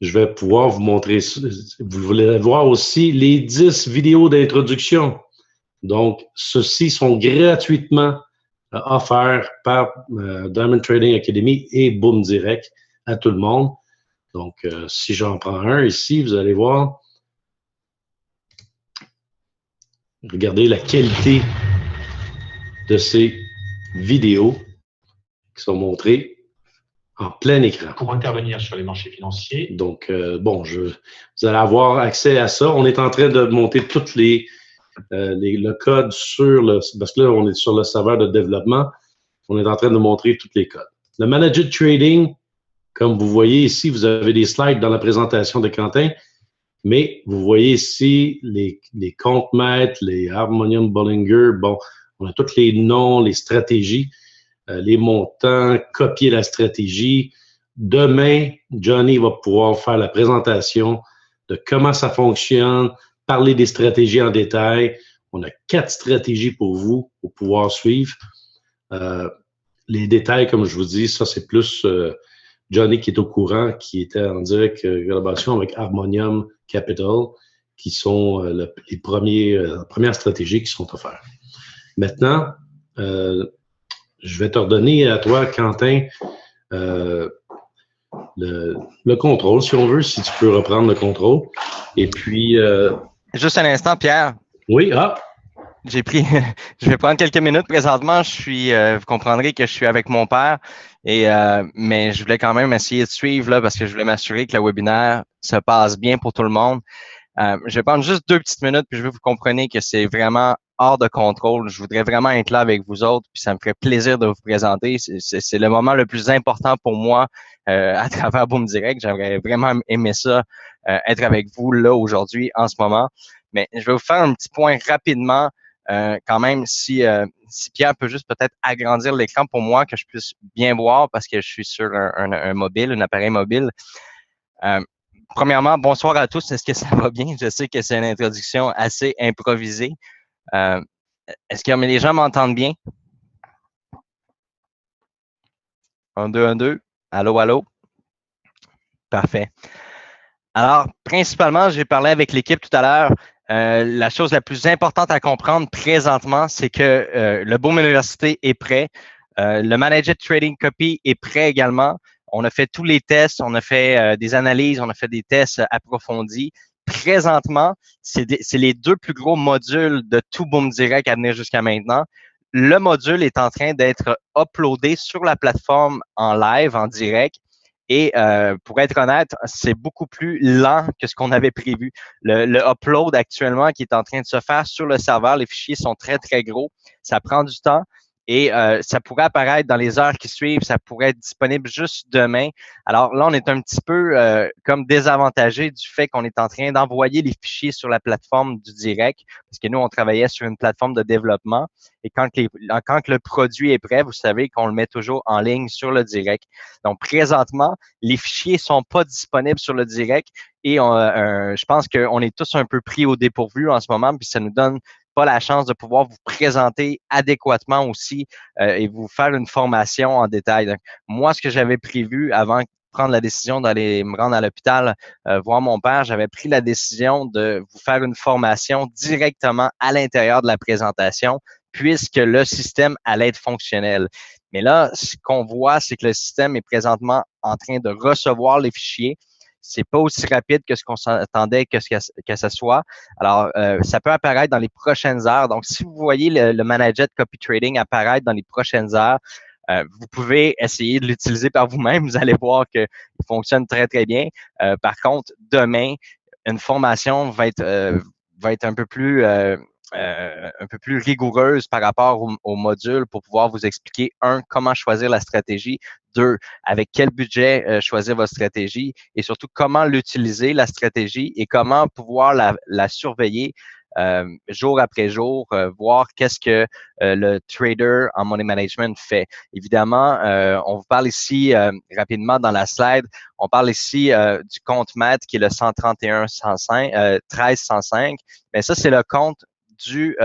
vais pouvoir vous montrer, vous voulez voir aussi les 10 vidéos d'introduction. Donc, ceux-ci sont gratuitement offerts par Diamond Trading Academy et Boom Direct à tout le monde. Donc, si j'en prends un ici, vous allez voir, regardez la qualité de ces vidéos qui sont montrées en plein écran. Pour intervenir sur les marchés financiers. Donc, bon, vous allez avoir accès à ça. On est en train de monter toutes le code parce que là, on est sur le serveur de développement. On est en train de montrer tous les codes. Le manager de trading, comme vous voyez ici, vous avez des slides dans la présentation de Quentin, mais vous voyez ici les comptes maîtres, les Harmonium Bollinger. Bon, on a tous les noms, les stratégies. Les montants, copier la stratégie. Demain, Johnny va pouvoir faire la présentation de comment ça fonctionne, parler des stratégies en détail. On a 4 stratégies pour vous, pour pouvoir suivre. Les détails, comme je vous dis, ça c'est plus Johnny qui est au courant, qui était en direct collaboration avec Harmonium Capital, qui sont les premières stratégies qui sont offertes. Maintenant, je vais te redonner à toi, Quentin, le contrôle, si on veut, si tu peux reprendre le contrôle. Et puis... Juste un instant, Pierre. Oui, J'ai pris, je vais prendre quelques minutes présentement. Vous comprendrez que je suis avec mon père mais je voulais quand même essayer de suivre là parce que je voulais m'assurer que le webinaire se passe bien pour tout le monde. Je vais prendre juste 2 petites minutes puis je veux que vous compreniez que c'est vraiment hors de contrôle. Je voudrais vraiment être là avec vous autres puis ça me ferait plaisir de vous présenter. C'est le moment le plus important pour moi à travers Boom Direct. J'aimerais vraiment aimer ça, être avec vous là aujourd'hui en ce moment. Mais je vais vous faire un petit point rapidement. Quand même, si Pierre peut juste peut-être agrandir l'écran pour moi, que je puisse bien voir parce que je suis sur un mobile, un appareil mobile. Premièrement, bonsoir à tous. Est-ce que ça va bien? Je sais que c'est une introduction assez improvisée. Est-ce que les gens m'entendent bien? 1, 2, 1, 2. Allô, allô? Parfait. Alors, principalement, j'ai parlé avec l'équipe tout à l'heure. La chose la plus importante à comprendre présentement, c'est que le Boom Université est prêt. Le Managed Trading Copy est prêt également. On a fait tous les tests, on a fait des analyses, on a fait des tests approfondis. Présentement, c'est les 2 plus gros modules de tout Boom Direct à venir jusqu'à maintenant. Le module est en train d'être uploadé sur la plateforme en live, en direct. Et pour être honnête, c'est beaucoup plus lent que ce qu'on avait prévu. Le upload actuellement qui est en train de se faire sur le serveur, les fichiers sont très, très gros. Ça prend du temps et ça pourrait apparaître dans les heures qui suivent. Ça pourrait être disponible juste demain. Alors là, on est un petit peu comme désavantagé du fait qu'on est en train d'envoyer les fichiers sur la plateforme du direct parce que nous, on travaillait sur une plateforme de développement. Et quand le produit est prêt, vous savez qu'on le met toujours en ligne sur le direct. Donc, présentement, les fichiers sont pas disponibles sur le direct et je pense qu'on est tous un peu pris au dépourvu en ce moment, puis ça nous donne pas la chance de pouvoir vous présenter adéquatement aussi et vous faire une formation en détail. Donc, moi, ce que j'avais prévu avant de prendre la décision d'aller me rendre à l'hôpital voir mon père, j'avais pris la décision de vous faire une formation directement à l'intérieur de la présentation puisque le système allait être fonctionnel. Mais là, ce qu'on voit, c'est que le système est présentement en train de recevoir les fichiers. C'est pas aussi rapide que ce qu'on s'attendait que ce soit. Alors, ça peut apparaître dans les prochaines heures. Donc, si vous voyez le Managed Copy Trading apparaître dans les prochaines heures, vous pouvez essayer de l'utiliser par vous-même. Vous allez voir qu'il fonctionne très, très bien. Par contre, demain, une formation va être un peu plus rigoureuse par rapport au module pour pouvoir vous expliquer, 1, comment choisir la stratégie, 2, avec quel budget choisir votre stratégie et surtout comment l'utiliser, la stratégie, et comment pouvoir la surveiller jour après jour, voir qu'est-ce que le trader en money management fait. Évidemment, on vous parle ici rapidement dans la slide, on parle ici du compte MAT qui est le 1305, mais ça, c'est le compte du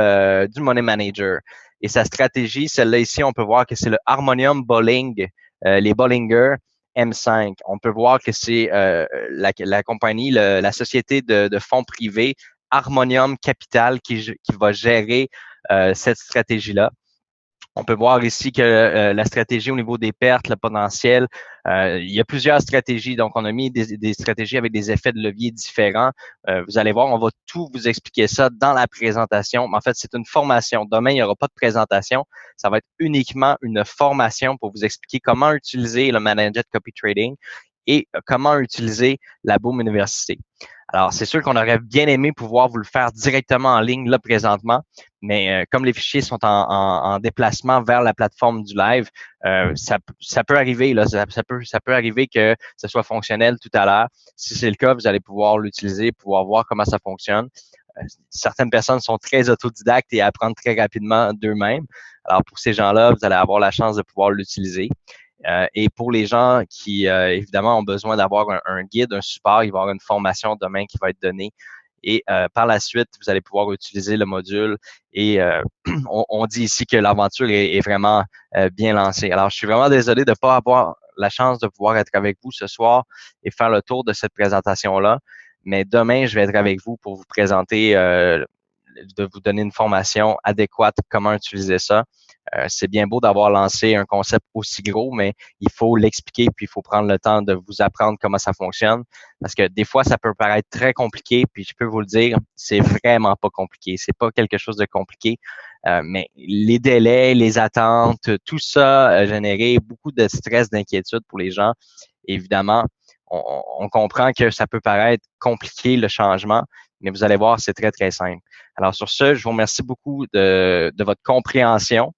Money Manager. Et sa stratégie, celle-là ici, on peut voir que c'est le Harmonium Bolling, les Bollinger M5. On peut voir que c'est la compagnie, la société de fonds privés Harmonium Capital qui va gérer cette stratégie-là. On peut voir ici que la stratégie au niveau des pertes, le potentiel, il y a plusieurs stratégies. Donc, on a mis des stratégies avec des effets de levier différents. Vous allez voir, on va tout vous expliquer ça dans la présentation. En fait, c'est une formation. Demain, il n'y aura pas de présentation. Ça va être uniquement une formation pour vous expliquer comment utiliser le Managed Copy Trading et comment utiliser la Boom Université. Alors, c'est sûr qu'on aurait bien aimé pouvoir vous le faire directement en ligne là présentement, mais comme les fichiers sont en déplacement vers la plateforme du live, ça peut arriver là, ça peut arriver que ce soit fonctionnel tout à l'heure. Si c'est le cas, vous allez pouvoir l'utiliser, pouvoir voir comment ça fonctionne. Certaines personnes sont très autodidactes et apprennent très rapidement d'eux-mêmes. Alors, pour ces gens-là, vous allez avoir la chance de pouvoir l'utiliser. Et pour les gens qui, évidemment, ont besoin d'avoir un guide, un support, il va y avoir une formation demain qui va être donnée. Et par la suite, vous allez pouvoir utiliser le module. Et on dit ici que l'aventure est vraiment bien lancée. Alors, je suis vraiment désolé de ne pas avoir la chance de pouvoir être avec vous ce soir et faire le tour de cette présentation-là. Mais demain, je vais être avec vous pour vous présenter, de vous donner une formation adéquate, comment utiliser ça. C'est bien beau d'avoir lancé un concept aussi gros, mais il faut l'expliquer puis il faut prendre le temps de vous apprendre comment ça fonctionne parce que des fois, ça peut paraître très compliqué puis je peux vous le dire, c'est vraiment pas compliqué. C'est pas quelque chose de compliqué, mais les délais, les attentes, tout ça a généré beaucoup de stress, d'inquiétude pour les gens. Évidemment, on comprend que ça peut paraître compliqué le changement, mais vous allez voir, c'est très, très simple. Alors sur ce, je vous remercie beaucoup de votre compréhension.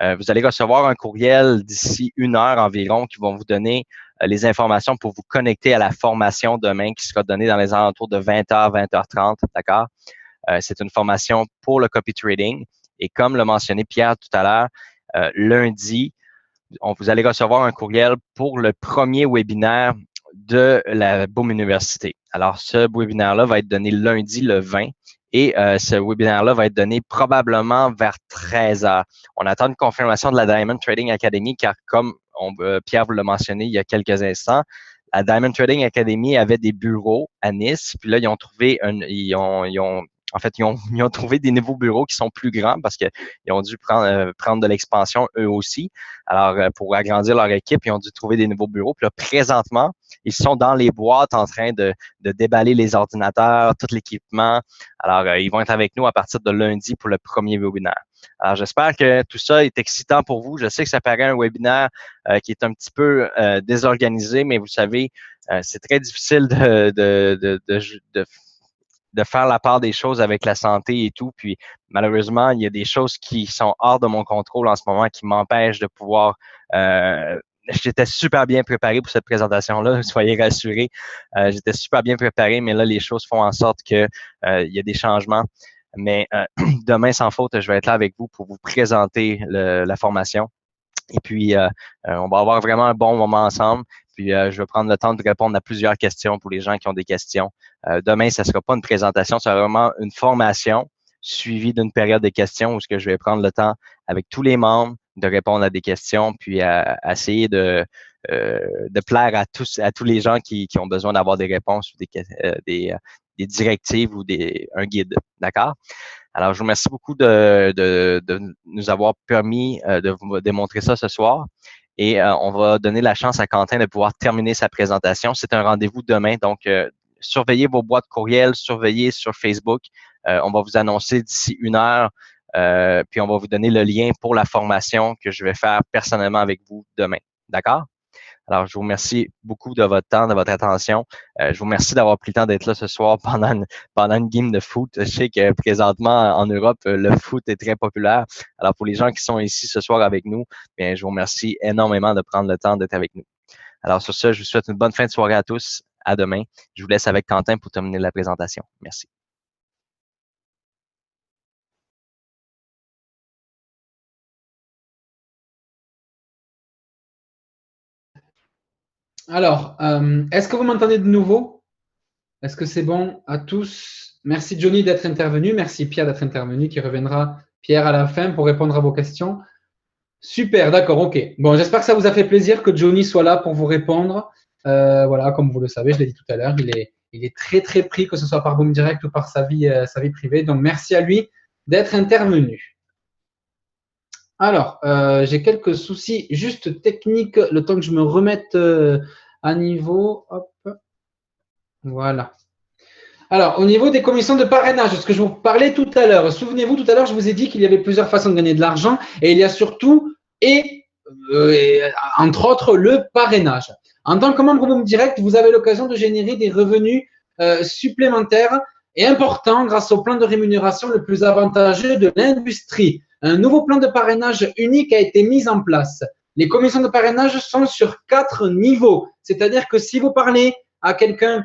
Vous allez recevoir un courriel d'ici 1 heure environ qui vont vous donner les informations pour vous connecter à la formation demain qui sera donnée dans les alentours de 20h, 20h30, d'accord? C'est une formation pour le copy trading. Et comme l'a mentionné Pierre tout à l'heure, lundi, vous allez recevoir un courriel pour le premier webinaire de la Boom Université. Alors, ce webinaire-là va être donné lundi le 20 et ce webinaire-là va être donné probablement vers 13h. On attend une confirmation de la Diamond Trading Academy car comme Pierre vous l'a mentionné il y a quelques instants, la Diamond Trading Academy avait des bureaux à Nice. Puis là, ils ont trouvé ils ont trouvé des nouveaux bureaux qui sont plus grands parce qu'ils ont dû prendre de l'expansion eux aussi. Alors, pour agrandir leur équipe, ils ont dû trouver des nouveaux bureaux. Puis là, présentement, ils sont dans les boîtes en train de déballer les ordinateurs, tout l'équipement. Alors, ils vont être avec nous à partir de lundi pour le premier webinaire. Alors, j'espère que tout ça est excitant pour vous. Je sais que ça paraît un webinaire qui est un petit peu désorganisé, mais vous savez, c'est très difficile de faire la part des choses avec la santé et tout. Puis malheureusement, il y a des choses qui sont hors de mon contrôle en ce moment qui m'empêchent de pouvoir j'étais super bien préparé pour cette présentation-là, soyez rassurés. J'étais super bien préparé, mais là, les choses font en sorte que il y a des changements. Mais demain, sans faute, je vais être là avec vous pour vous présenter la formation. Et puis, on va avoir vraiment un bon moment ensemble. Puis, je vais prendre le temps de répondre à plusieurs questions pour les gens qui ont des questions. Demain, ça ne sera pas une présentation, ça sera vraiment une formation suivie d'une période de questions où je vais prendre le temps avec tous les membres de répondre à des questions, puis à essayer de plaire à tous les gens qui ont besoin d'avoir des réponses ou des directives ou un guide. D'accord? Alors, je vous remercie beaucoup de nous avoir permis de vous démontrer ça ce soir. Et on va donner la chance à Quentin de pouvoir terminer sa présentation. C'est un rendez-vous demain, donc surveillez vos boîtes courriels, surveillez sur Facebook. On va vous annoncer d'ici 1 heure, puis on va vous donner le lien pour la formation que je vais faire personnellement avec vous demain. D'accord? Alors, je vous remercie beaucoup de votre temps, de votre attention. Je vous remercie d'avoir pris le temps d'être là ce soir pendant une game de foot. Je sais que présentement, en Europe, le foot est très populaire. Alors, pour les gens qui sont ici ce soir avec nous, bien, je vous remercie énormément de prendre le temps d'être avec nous. Alors, sur ce, je vous souhaite une bonne fin de soirée à tous. À demain. Je vous laisse avec Quentin pour terminer la présentation. Merci. Alors, est-ce que vous m'entendez de nouveau? Est-ce que c'est bon à tous? Merci Johnny d'être intervenu. Merci Pierre d'être intervenu, qui reviendra, Pierre, à la fin pour répondre à vos questions. Super, d'accord, ok. Bon, j'espère que ça vous a fait plaisir que Johnny soit là pour vous répondre. Voilà, comme vous le savez, je l'ai dit tout à l'heure, il est très, très pris, que ce soit par Boom Direct ou par sa vie privée. Donc, merci à lui d'être intervenu. Alors, j'ai quelques soucis juste techniques, le temps que je me remette à niveau. Hop. Voilà. Alors, au niveau des commissions de parrainage, ce que je vous parlais tout à l'heure, souvenez-vous, tout à l'heure, je vous ai dit qu'il y avait plusieurs façons de gagner de l'argent et il y a surtout, entre autres, le parrainage. En tant que membre Boom Direct, vous avez l'occasion de générer des revenus supplémentaires et importants grâce au plan de rémunération le plus avantageux de l'industrie. Un nouveau plan de parrainage unique a été mis en place. Les commissions de parrainage sont sur 4 niveaux. C'est-à-dire que si vous parlez à quelqu'un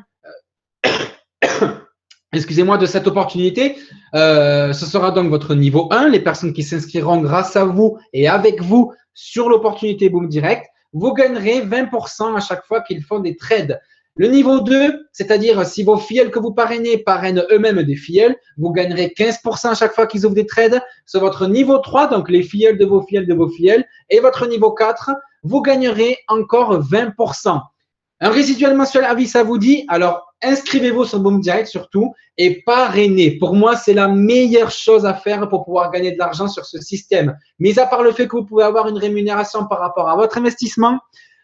excusez-moi, de cette opportunité, ce sera donc votre niveau 1, les personnes qui s'inscriront grâce à vous et avec vous sur l'opportunité Boom Direct. Vous gagnerez 20% à chaque fois qu'ils font des trades. Le niveau 2, c'est-à-dire si vos filleuls que vous parrainez parrainent eux-mêmes des filleuls, vous gagnerez 15% à chaque fois qu'ils ouvrent des trades. C'est votre niveau 3, donc les filleuls de vos filleuls. Et votre niveau 4, vous gagnerez encore 20%. Un résiduel mensuel à vie, ça vous dit? Alors, inscrivez-vous sur Boom Direct surtout et parrainez. Pour moi, c'est la meilleure chose à faire pour pouvoir gagner de l'argent sur ce système. Mis à part le fait que vous pouvez avoir une rémunération par rapport à votre investissement,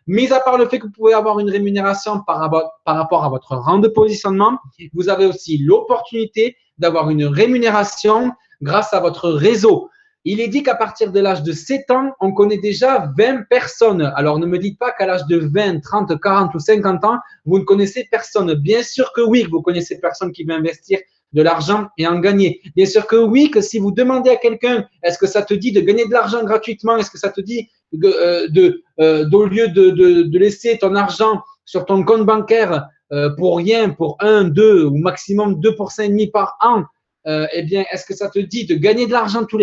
mis à part le fait que vous pouvez avoir une rémunération par rapport à votre rang de positionnement, vous avez aussi l'opportunité d'avoir une rémunération grâce à votre réseau. Il est dit qu'à partir de l'âge de 7 ans, on connaît déjà 20 personnes. Alors, ne me dites pas qu'à l'âge de 20, 30, 40 ou 50 ans, vous ne connaissez personne. Bien sûr que oui, vous connaissez personne qui veut investir de l'argent et en gagner. Bien sûr que oui, que si vous demandez à quelqu'un, est-ce que ça te dit de gagner de l'argent gratuitement? Est-ce que ça te dit d'au lieu de laisser ton argent sur ton compte bancaire pour rien, pour 1, 2 ou maximum 2,5% par an, eh bien, est-ce que ça te dit de gagner de l'argent tous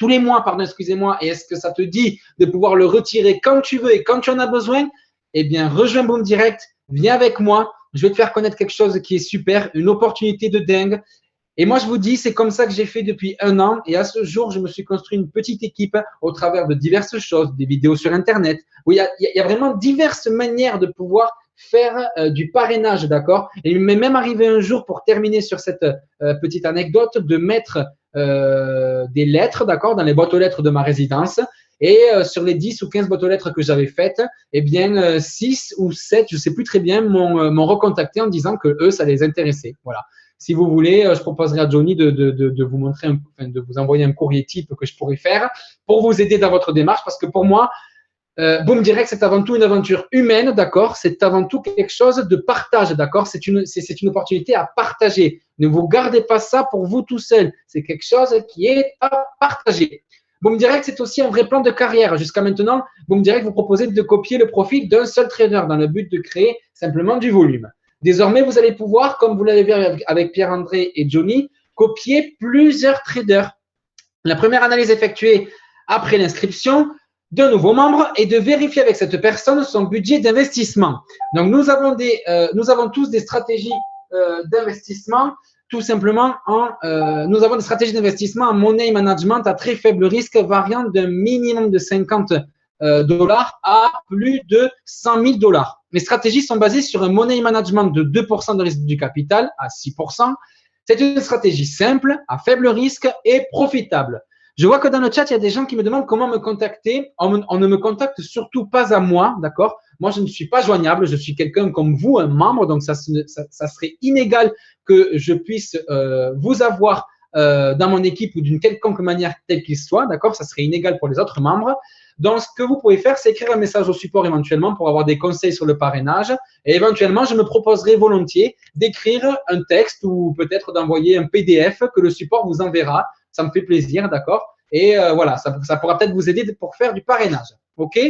les mois, pardon, excusez-moi, et est-ce que ça te dit de pouvoir le retirer quand tu veux et quand tu en as besoin? Eh bien, rejoins Boom Direct, viens avec moi, je vais te faire connaître quelque chose qui est super, une opportunité de dingue. Et moi, je vous dis, c'est comme ça que j'ai fait depuis 1 an. Et à ce jour, je me suis construit une petite équipe au travers de diverses choses, des vidéos sur Internet, où il y a vraiment diverses manières de pouvoir faire du parrainage, d'accord? Et il m'est même arrivé un jour, pour terminer sur cette petite anecdote, de mettre des lettres, d'accord, dans les boîtes aux lettres de ma résidence. Et sur les 10 ou 15 boîtes aux lettres que j'avais faites, eh bien, 6 ou 7, je ne sais plus très bien, m'ont recontacté en disant que eux, ça les intéressait. Voilà. Si vous voulez, je proposerai à Johnny de vous montrer, de vous envoyer un courrier type que je pourrais faire pour vous aider dans votre démarche, parce que pour moi, Boom Direct, c'est avant tout une aventure humaine, d'accord? C'est avant tout quelque chose de partage, d'accord? C'est une opportunité à partager. Ne vous gardez pas ça pour vous tout seul. C'est quelque chose qui est à partager. Boom Direct, c'est aussi un vrai plan de carrière. Jusqu'à maintenant, Boom Direct vous propose de copier le profil d'un seul trader dans le but de créer simplement du volume. Désormais, vous allez pouvoir, comme vous l'avez vu avec Pierre-André et Johnny, copier plusieurs traders. La première analyse effectuée après l'inscription d'un nouveau membre et de vérifier avec cette personne son budget d'investissement. Donc, nous avons tous des stratégies d'investissement, tout simplement nous avons des stratégies d'investissement en money management à très faible risque, variant d'un minimum de 50 dollars à plus de 100 000 dollars. Les stratégies sont basées sur un money management de 2% de risque du capital à 6%. C'est une stratégie simple, à faible risque et profitable. Je vois que dans le chat, il y a des gens qui me demandent comment me contacter. On ne me contacte surtout pas à moi, d'accord? Moi, je ne suis pas joignable. Je suis quelqu'un comme vous, un membre. Donc, ça serait inégal que je puisse vous avoir dans mon équipe ou d'une quelconque manière telle qu'il soit, d'accord? Ça serait inégal pour les autres membres. Donc, ce que vous pouvez faire, c'est écrire un message au support éventuellement pour avoir des conseils sur le parrainage. Et éventuellement, je me proposerai volontiers d'écrire un texte ou peut-être d'envoyer un PDF que le support vous enverra. Ça me fait plaisir, d'accord? Et voilà, ça pourra peut-être vous aider pour faire du parrainage. OK?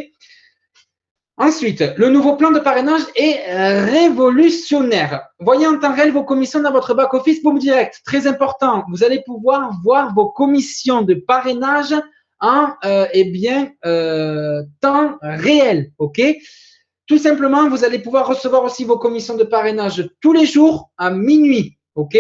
Ensuite, le nouveau plan de parrainage est révolutionnaire. Voyez en temps réel vos commissions dans votre back-office Boom Direct. Très important, vous allez pouvoir voir vos commissions de parrainage en temps réel. OK? Tout simplement, vous allez pouvoir recevoir aussi vos commissions de parrainage tous les jours à minuit. OK?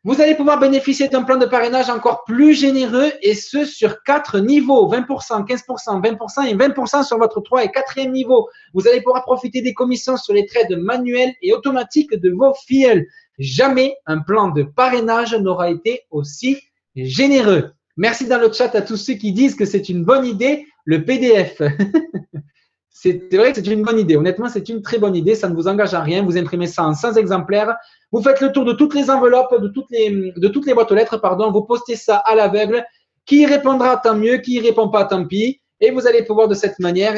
Vous allez pouvoir bénéficier d'un plan de parrainage encore plus généreux et ce sur 4 niveaux, 20%, 15%, 20% et 20% sur votre 3 et 4e niveau. Vous allez pouvoir profiter des commissions sur les trades manuels et automatiques de vos filleuls. Jamais un plan de parrainage n'aura été aussi généreux. Merci dans le chat à tous ceux qui disent que c'est une bonne idée, le PDF. C'est vrai que c'est une bonne idée. Honnêtement, c'est une très bonne idée. Ça ne vous engage à rien. Vous imprimez ça en 100 exemplaires. Vous faites le tour de toutes les enveloppes, de toutes les boîtes aux lettres, pardon. Vous postez ça à l'aveugle. Qui y répondra, tant mieux. Qui y répond pas, tant pis. Et vous allez pouvoir de cette manière,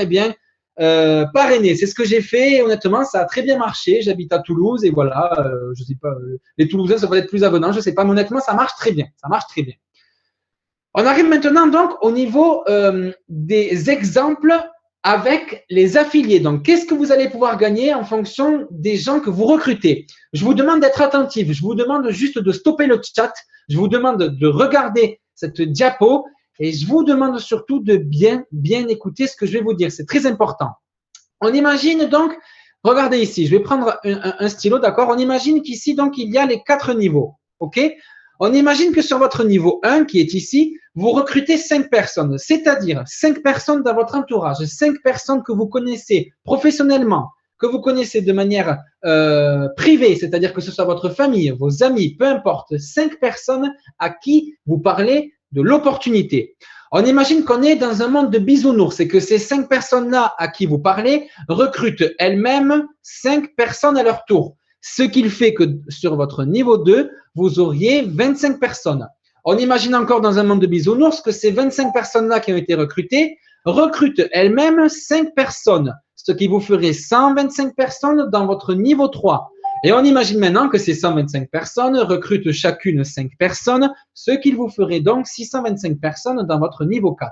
parrainer. C'est ce que j'ai fait. Et honnêtement, ça a très bien marché. J'habite à Toulouse et voilà. Je sais pas. Les Toulousains, ça peut être plus avenant. Je sais pas. Mais honnêtement, ça marche très bien. Ça marche très bien. On arrive maintenant donc au niveau des exemples avec les affiliés. Donc, qu'est-ce que vous allez pouvoir gagner en fonction des gens que vous recrutez? Je vous demande d'être attentif. Je vous demande juste de stopper le chat. Je vous demande de regarder cette diapo et je vous demande surtout de bien écouter ce que je vais vous dire. C'est très important. On imagine donc, regardez ici, je vais prendre un stylo, d'accord? On imagine qu'ici, donc, il y a les 4 niveaux. OK? On imagine que sur votre niveau 1, qui est ici, vous recrutez 5 personnes, c'est-à-dire 5 personnes dans votre entourage, 5 personnes que vous connaissez professionnellement, que vous connaissez de manière privée, c'est-à-dire que ce soit votre famille, vos amis, peu importe, 5 personnes à qui vous parlez de l'opportunité. On imagine qu'on est dans un monde de bisounours et que ces 5 personnes-là à qui vous parlez recrutent elles-mêmes 5 personnes à leur tour. Ce qui fait que sur votre niveau 2, vous auriez 25 personnes. On imagine encore dans un monde de bisounours que ces 25 personnes-là qui ont été recrutées recrutent elles-mêmes 5 personnes, ce qui vous ferait 125 personnes dans votre niveau 3. Et on imagine maintenant que ces 125 personnes recrutent chacune 5 personnes, ce qui vous ferait donc 625 personnes dans votre niveau 4.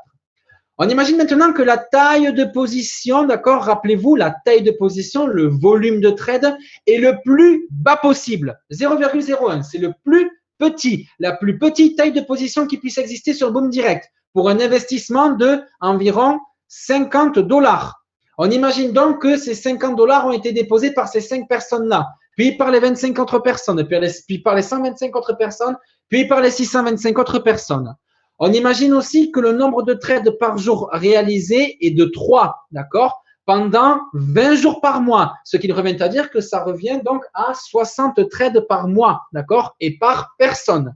On imagine maintenant que la taille de position, d'accord, rappelez-vous, la taille de position, le volume de trade est le plus bas possible. 0,01, c'est le plus petit, la plus petite taille de position qui puisse exister sur Boom Direct pour un investissement de environ 50 $. On imagine donc que ces 50 $ ont été déposés par ces 5 personnes-là, puis par les 25 autres personnes, puis par les 125 autres personnes, puis par les 625 autres personnes. On imagine aussi que le nombre de trades par jour réalisés est de 3, d'accord, pendant 20 jours par mois, ce qui revient à dire que ça revient donc à 60 trades par mois, d'accord, et par personne.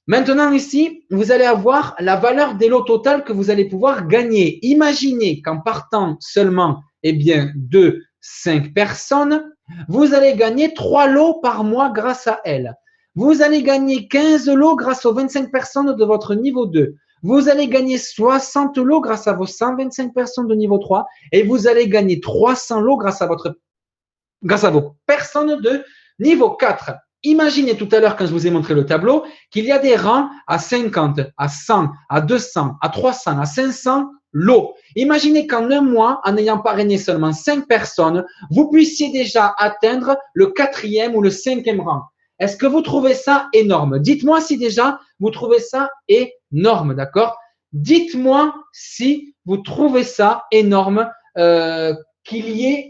Maintenant ici, vous allez avoir la valeur des lots total que vous allez pouvoir gagner. Imaginez qu'en partant seulement de 5 personnes, vous allez gagner 3 lots par mois grâce à elles. Vous allez gagner 15 lots grâce aux 25 personnes de votre niveau 2. Vous allez gagner 60 lots grâce à vos 125 personnes de niveau 3 et vous allez gagner 300 lots grâce à vos personnes de niveau 4. Imaginez tout à l'heure, quand je vous ai montré le tableau, qu'il y a des rangs à 50, à 100, à 200, à 300, à 500 lots. Imaginez qu'en un mois, en ayant parrainé seulement 5 personnes, vous puissiez déjà atteindre le 4e ou le 5e rang. Est-ce que vous trouvez ça énorme? Dites-moi si déjà vous trouvez ça énorme, d'accord? Dites-moi si vous trouvez ça énorme qu'il y ait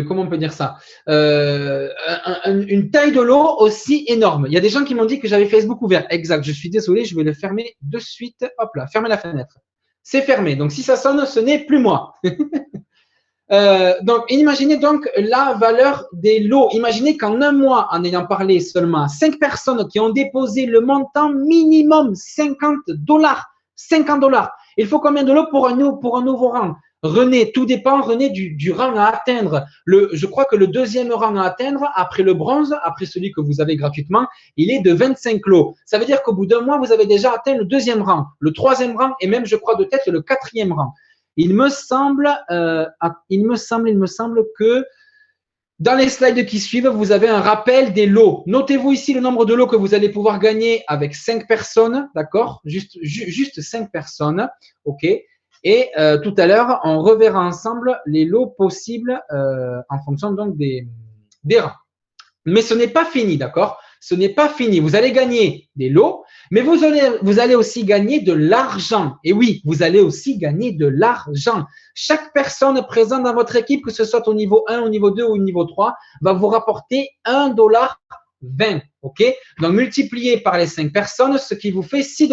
comment on peut dire ça, une taille de lot aussi énorme. Il y a des gens qui m'ont dit que j'avais Facebook ouvert. Exact, je suis désolé, je vais le fermer de suite. Hop là, fermez la fenêtre. C'est fermé. Donc, si ça sonne, ce n'est plus moi. Donc, imaginez donc la valeur des lots. Imaginez qu'en un mois, en ayant parlé seulement à 5 personnes qui ont déposé le montant minimum 50 $. 50 $. Il faut combien de lots pour un nouveau rang? René, tout dépend, René, du rang à atteindre. Je crois que le 2e rang à atteindre, après le bronze, après celui que vous avez gratuitement, il est de 25 lots. Ça veut dire qu'au bout d'un mois, vous avez déjà atteint le 2e rang, le 3e rang et même, je crois, de tête, le 4e rang. Il me semble que dans les slides qui suivent, vous avez un rappel des lots. Notez-vous ici le nombre de lots que vous allez pouvoir gagner avec 5 personnes, d'accord? Juste 5 personnes, ok? Et tout à l'heure, on reverra ensemble les lots possibles en fonction donc des rangs. Mais ce n'est pas fini, d'accord? Ce n'est pas fini. Vous allez gagner des lots, mais vous allez aussi gagner de l'argent. Et oui, vous allez aussi gagner de l'argent. Chaque personne présente dans votre équipe, que ce soit au niveau 1, au niveau 2 ou au niveau 3, va vous rapporter $1,20. Ok? Donc, multiplié par les 5 personnes, ce qui vous fait $6.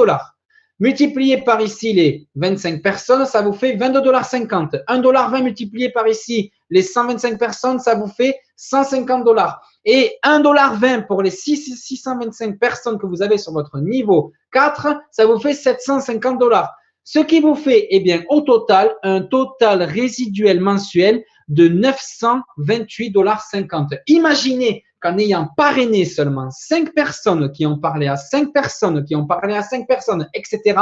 Multiplié par ici les 25 personnes, ça vous fait $22,50. $1,20 multiplié par ici les 125 personnes, ça vous fait 150 $. Et $1,20 pour les 625 personnes que vous avez sur votre niveau 4, ça vous fait 750 $. Ce qui vous fait, au total, un total résiduel mensuel de $928,50. Imaginez qu'en ayant parrainé seulement 5 personnes qui ont parlé à 5 personnes, qui ont parlé à 5 personnes, etc.,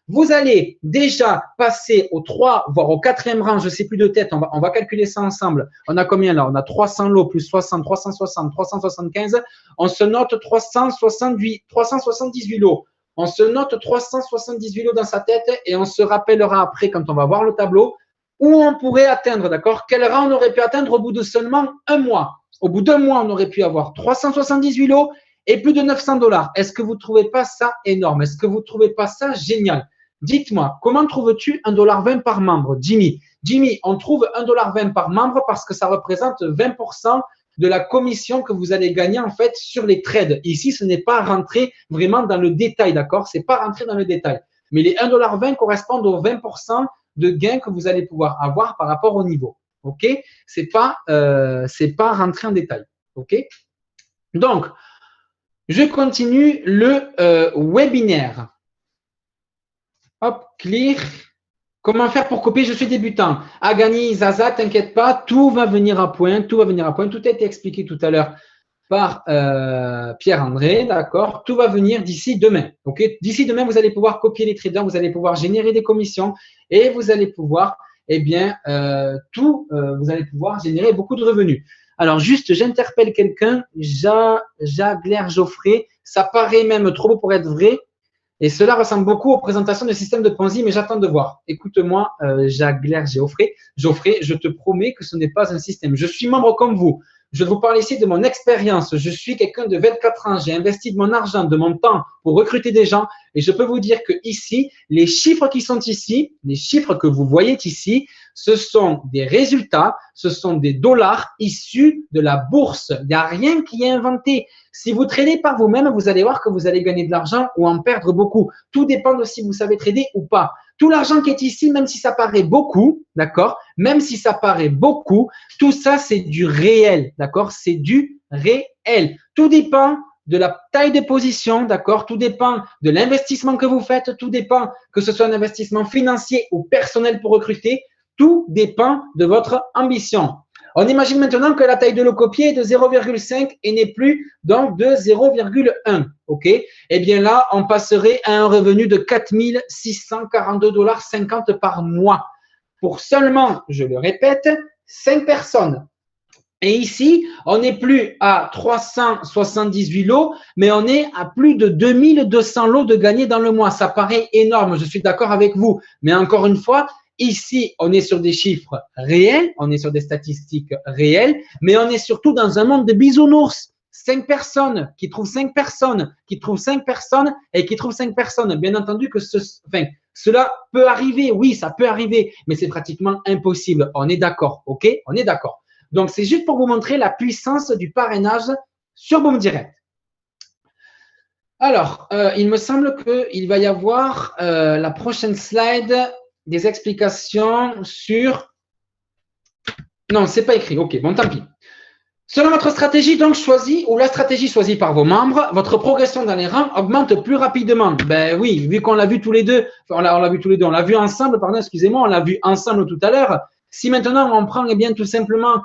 vous allez déjà passer au 3, voire au 4e rang, je ne sais plus de tête, on va calculer ça ensemble. On a combien là? On a 300 lots plus 60, 360, 375. On se note 378 lots. On se note 378 lots dans sa tête et on se rappellera après, quand on va voir le tableau, où on pourrait atteindre, d'accord? Quel rang on aurait pu atteindre au bout de seulement un mois? Au bout d'un mois, on aurait pu avoir 378 lots et plus de 900 $. Est-ce que vous ne trouvez pas ça énorme? Est-ce que vous ne trouvez pas ça génial? Dites-moi, comment trouves-tu $1,20 par membre, Jimmy? Jimmy, on trouve $1,20 par membre parce que ça représente 20% de la commission que vous allez gagner en fait sur les trades. Ici, ce n'est pas rentré vraiment dans le détail, d'accord? C'est pas rentré dans le détail. Mais les $1,20 correspondent aux 20% de gains que vous allez pouvoir avoir par rapport au niveau. OK? C'est pas rentrer en détail. OK? Donc, je continue le webinaire. Hop, clear. Comment faire pour copier? Je suis débutant. Agani, Zaza, t'inquiète pas, tout va venir à point, tout va venir à point. Tout a été expliqué tout à l'heure par Pierre-André, d'accord? Tout va venir d'ici demain, ok? D'ici demain, vous allez pouvoir copier les traders, vous allez pouvoir générer des commissions et vous allez pouvoir, vous allez pouvoir générer beaucoup de revenus. Alors, juste, j'interpelle quelqu'un, Jagler Geoffrey, ça paraît même trop beau pour être vrai. Et cela ressemble beaucoup aux présentations de système de Ponzi, mais j'attends de voir. Écoute-moi, Jagler Geoffrey, je te promets que ce n'est pas un système. Je suis membre comme vous. Je vous parle ici de mon expérience. Je suis quelqu'un de 24 ans. J'ai investi de mon argent, de mon temps pour recruter des gens. Et je peux vous dire que ici, les chiffres qui sont ici, les chiffres que vous voyez ici, ce sont des résultats, ce sont des dollars issus de la bourse. Il n'y a rien qui est inventé. Si vous tradez par vous-même, vous allez voir que vous allez gagner de l'argent ou en perdre beaucoup. Tout dépend de si vous savez trader ou pas. Tout l'argent qui est ici, même si ça paraît beaucoup, d'accord, même si ça paraît beaucoup, tout ça, c'est du réel, d'accord, c'est du réel. Tout dépend de la taille de position, d'accord, tout dépend de l'investissement que vous faites, tout dépend que ce soit un investissement financier ou personnel pour recruter, tout dépend de votre ambition. On imagine maintenant que la taille de l'eau copiée est de 0,5 et n'est plus donc de 0,1. OK? Eh bien là, on passerait à un revenu de 4 642,50 $ par mois pour seulement, je le répète, 5 personnes. Et ici, on n'est plus à 378 lots, mais on est à plus de 2200 lots de gagnés dans le mois. Ça paraît énorme, je suis d'accord avec vous. Mais encore une fois, ici, on est sur des chiffres réels, on est sur des statistiques réelles, mais on est surtout dans un monde de bisounours. 5 personnes qui trouvent 5 personnes, qui trouvent 5 personnes et qui trouvent 5 personnes. Bien entendu que cela peut arriver, oui, ça peut arriver, mais c'est pratiquement impossible. On est d'accord, ok? On est d'accord. Donc, c'est juste pour vous montrer la puissance du parrainage sur Boom Direct. Alors, il me semble qu'il va y avoir la prochaine slide des explications sur… Non, c'est pas écrit. Ok, bon, tant pis. Selon votre stratégie donc choisie ou la stratégie choisie par vos membres, votre progression dans les rangs augmente plus rapidement. Ben oui, vu qu'on l'a vu tous les deux, on l'a vu ensemble, pardon, excusez-moi, on l'a vu ensemble tout à l'heure. Si maintenant on prend bien tout simplement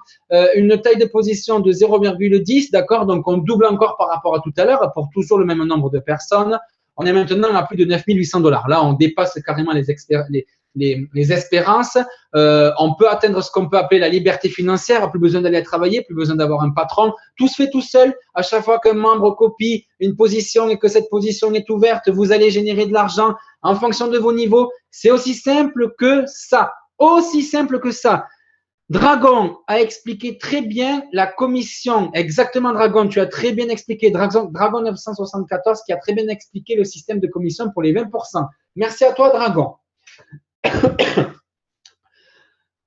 une taille de position de 0,10, d'accord, donc on double encore par rapport à tout à l'heure pour toujours le même nombre de personnes, on est maintenant à plus de 9 800 $. Là, on dépasse carrément les espérances. On peut atteindre ce qu'on peut appeler la liberté financière. Plus besoin d'aller travailler, plus besoin d'avoir un patron. Tout se fait tout seul. À chaque fois qu'un membre copie une position et que cette position est ouverte, vous allez générer de l'argent en fonction de vos niveaux. C'est aussi simple que ça. Aussi simple que ça. Dragon a expliqué très bien la commission. Exactement, Dragon, tu as très bien expliqué. Dragon 974 qui a très bien expliqué le système de commission pour les 20%. Merci à toi, Dragon.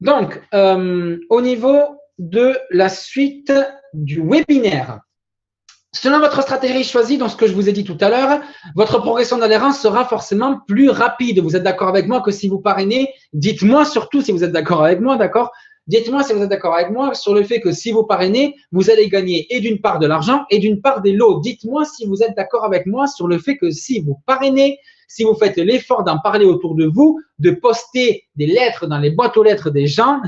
Donc, au niveau de la suite du webinaire, selon votre stratégie choisie, dans ce que je vous ai dit tout à l'heure, votre progression d'adhérence sera forcément plus rapide. Vous êtes d'accord avec moi que si vous parrainez, dites-moi surtout si vous êtes d'accord avec moi, d'accord? Dites-moi si vous êtes d'accord avec moi sur le fait que si vous parrainez, vous allez gagner et d'une part de l'argent et d'une part des lots. Dites-moi si vous êtes d'accord avec moi sur le fait que si vous parrainez, si vous faites l'effort d'en parler autour de vous, de poster des lettres dans les boîtes aux lettres des gens,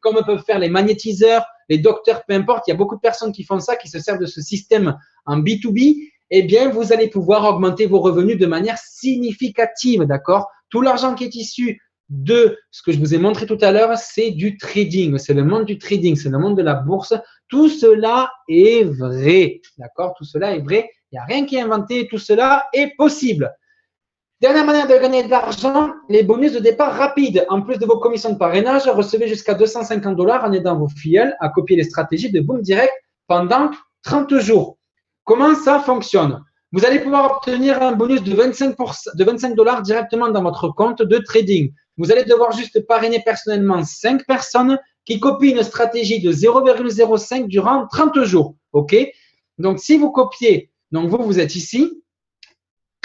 comme peuvent faire les magnétiseurs, les docteurs, peu importe, il y a beaucoup de personnes qui font ça, qui se servent de ce système en B2B, eh bien, vous allez pouvoir augmenter vos revenus de manière significative, d'accord? Tout l'argent qui est issu de ce que je vous ai montré tout à l'heure, c'est du trading, c'est le monde du trading, c'est le monde de la bourse. Tout cela est vrai, d'accord? Tout cela est vrai, il n'y a rien qui est inventé, tout cela est possible. Dernière manière de gagner de l'argent, les bonus de départ rapides. En plus de vos commissions de parrainage, recevez jusqu'à 250 $ en aidant vos filleuls à copier les stratégies de Boom Direct pendant 30 jours. Comment ça fonctionne? Vous allez pouvoir obtenir un bonus de 25 $ directement dans votre compte de trading. Vous allez devoir juste parrainer personnellement 5 personnes qui copient une stratégie de 0,05 durant 30 jours. OK? Donc, si vous copiez, donc vous êtes ici.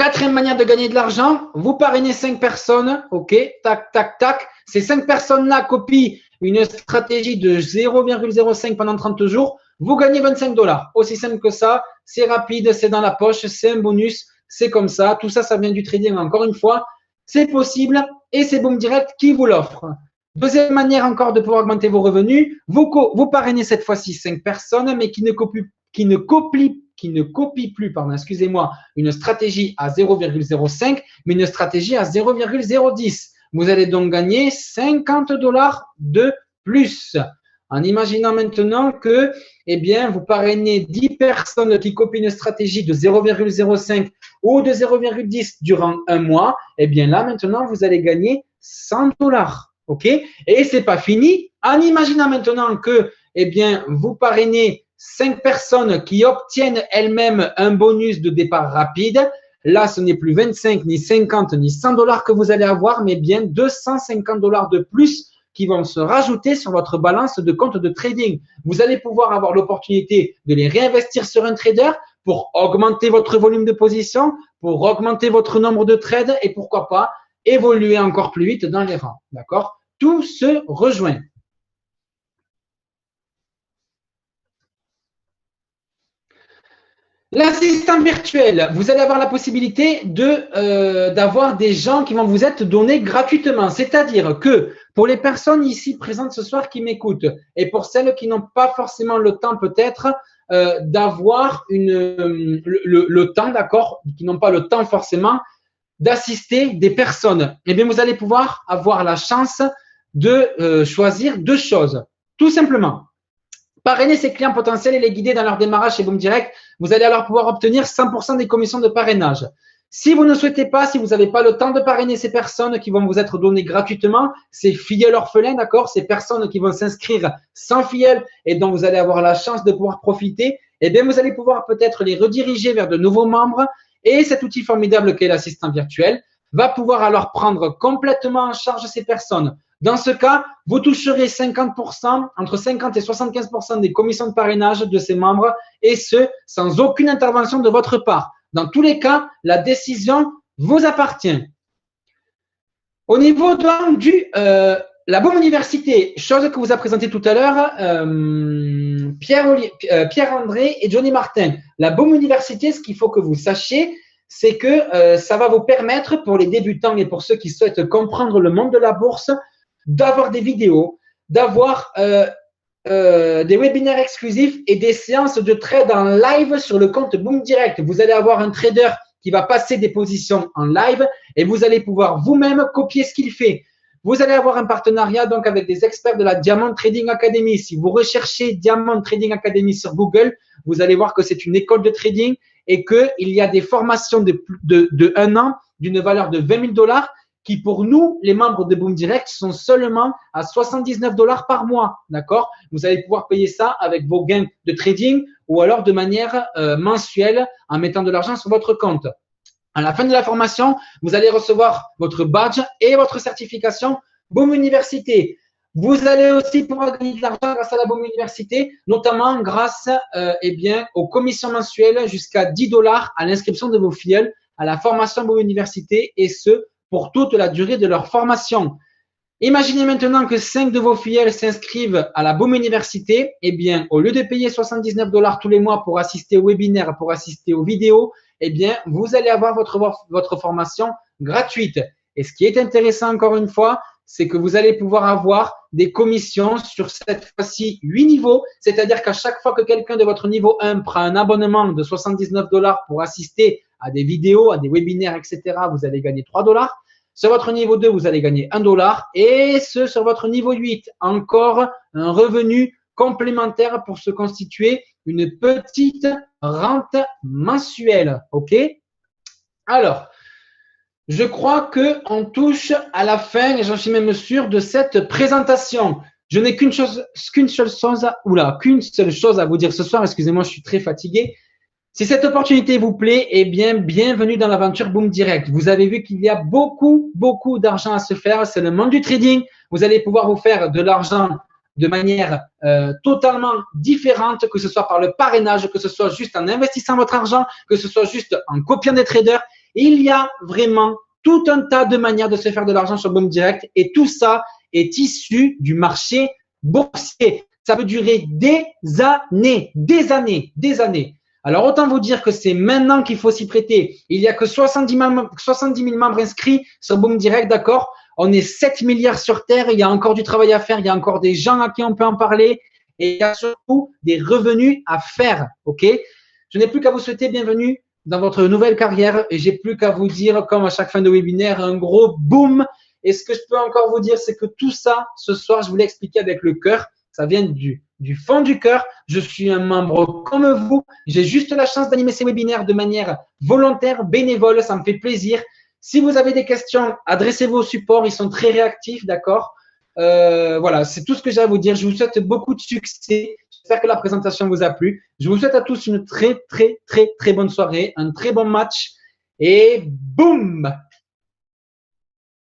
Quatrième manière de gagner de l'argent, vous parrainez 5 personnes, ok, tac, tac, tac. Ces 5 personnes-là copient une stratégie de 0,05 pendant 30 jours, vous gagnez 25 $. Aussi simple que ça, c'est rapide, c'est dans la poche, c'est un bonus, c'est comme ça. Tout ça, ça vient du trading, encore une fois. C'est possible et c'est Boom Direct qui vous l'offre. Deuxième manière encore de pouvoir augmenter vos revenus, vous parrainez cette fois-ci 5 personnes, mais qui ne copient plus, excusez-moi, une stratégie à 0,05, mais une stratégie à 0,010. Vous allez donc gagner 50 $ de plus. En imaginant maintenant que, eh bien, vous parrainez 10 personnes qui copient une stratégie de 0,05 ou de 0,10 durant un mois, eh bien là, maintenant, vous allez gagner 100 $. OK? Et c'est pas fini. En imaginant maintenant que, eh bien, vous parrainez 5 personnes qui obtiennent elles-mêmes un bonus de départ rapide. Là, ce n'est plus 25, ni 50, ni 100 $ que vous allez avoir, mais bien 250 $ de plus qui vont se rajouter sur votre balance de compte de trading. Vous allez pouvoir avoir l'opportunité de les réinvestir sur un trader pour augmenter votre volume de position, pour augmenter votre nombre de trades et pourquoi pas évoluer encore plus vite dans les rangs. D'accord? Tout se rejoint. L'assistant virtuel, vous allez avoir la possibilité d'avoir des gens qui vont vous être donnés gratuitement. C'est-à-dire que pour les personnes ici présentes ce soir qui m'écoutent et pour celles qui n'ont pas forcément le temps peut-être d'avoir le temps, d'accord, qui n'ont pas le temps forcément d'assister des personnes, eh bien vous allez pouvoir avoir la chance de choisir 2 choses. Tout simplement. Parrainer ses clients potentiels et les guider dans leur démarrage chez Boom Direct, vous allez alors pouvoir obtenir 100% des commissions de parrainage. Si vous ne souhaitez pas, si vous n'avez pas le temps de parrainer ces personnes qui vont vous être données gratuitement, ces filleuls orphelins, d'accord, ces personnes qui vont s'inscrire sans filleul et dont vous allez avoir la chance de pouvoir profiter, eh bien vous allez pouvoir peut-être les rediriger vers de nouveaux membres et cet outil formidable qu'est l'assistant virtuel va pouvoir alors prendre complètement en charge ces personnes. Dans ce cas, vous toucherez 50%, entre 50 et 75% des commissions de parrainage de ces membres et ce, sans aucune intervention de votre part. Dans tous les cas, la décision vous appartient. Au niveau donc la Boom Université, chose que vous a présenté tout à l'heure Pierre-André et Johnny Martin. La Boom Université, ce qu'il faut que vous sachiez, c'est que ça va vous permettre pour les débutants et pour ceux qui souhaitent comprendre le monde de la bourse, d'avoir des vidéos, d'avoir des webinaires exclusifs et des séances de trade en live sur le compte Boom Direct. Vous allez avoir un trader qui va passer des positions en live et vous allez pouvoir vous-même copier ce qu'il fait. Vous allez avoir un partenariat donc avec des experts de la Diamond Trading Academy. Si vous recherchez Diamond Trading Academy sur Google, vous allez voir que c'est une école de trading et qu'il y a des formations de 1 an d'une valeur de 20 000 $ qui pour nous, les membres de Boom Direct, sont seulement à 79 $ par mois. D'accord? Vous allez pouvoir payer ça avec vos gains de trading ou alors de manière mensuelle en mettant de l'argent sur votre compte. À la fin de la formation, vous allez recevoir votre badge et votre certification Boom Université. Vous allez aussi pouvoir gagner de l'argent grâce à la Boom Université, notamment grâce aux commissions mensuelles jusqu'à 10 $ à l'inscription de vos filleuls à la formation Boom Université et ce, pour toute la durée de leur formation. Imaginez maintenant que 5 de vos filleuls s'inscrivent à la Boom Université. Eh bien, au lieu de payer 79 $ tous les mois pour assister aux webinaires, pour assister aux vidéos, eh bien, vous allez avoir votre formation gratuite. Et ce qui est intéressant encore une fois, c'est que vous allez pouvoir avoir des commissions sur cette fois-ci 8 niveaux. C'est-à-dire qu'à chaque fois que quelqu'un de votre niveau 1 prend un abonnement de 79 $ pour assister à des vidéos, à des webinaires, etc., vous allez gagner 3 $. Sur votre niveau 2, vous allez gagner 1 $ et sur votre niveau 8, encore un revenu complémentaire pour se constituer une petite rente mensuelle. OK? Alors, je crois qu'on touche à la fin, et j'en suis même sûr, de cette présentation. Je n'ai qu'une seule chose à vous dire ce soir. Excusez-moi, je suis très fatigué. Si cette opportunité vous plaît, eh bien, bienvenue dans l'aventure Boom Direct. Vous avez vu qu'il y a beaucoup d'argent à se faire. C'est le monde du trading. Vous allez pouvoir vous faire de l'argent de manière totalement différente, que ce soit par le parrainage, que ce soit juste en investissant votre argent, que ce soit juste en copiant des traders. Il y a vraiment tout un tas de manières de se faire de l'argent sur Boom Direct et tout ça est issu du marché boursier. Ça peut durer des années, des années, des années. Alors, autant vous dire que c'est maintenant qu'il faut s'y prêter. Il n'y a que 70 000 membres inscrits sur Boom Direct, d'accord? On est 7 milliards sur Terre, il y a encore du travail à faire, il y a encore des gens à qui on peut en parler et il y a surtout des revenus à faire, ok? Je n'ai plus qu'à vous souhaiter bienvenue dans votre nouvelle carrière et j'ai plus qu'à vous dire, comme à chaque fin de webinaire, un gros boom. Et ce que je peux encore vous dire, c'est que tout ça, ce soir, je vous l'ai expliqué avec le cœur. Ça vient du fond du cœur. Je suis un membre comme vous. J'ai juste la chance d'animer ces webinaires de manière volontaire, bénévole. Ça me fait plaisir. Si vous avez des questions, adressez-vous au support. Ils sont très réactifs, d'accord? Voilà, c'est tout ce que j'ai à vous dire. Je vous souhaite beaucoup de succès. J'espère que la présentation vous a plu. Je vous souhaite à tous une très, très, très, très bonne soirée, un très bon match et boum!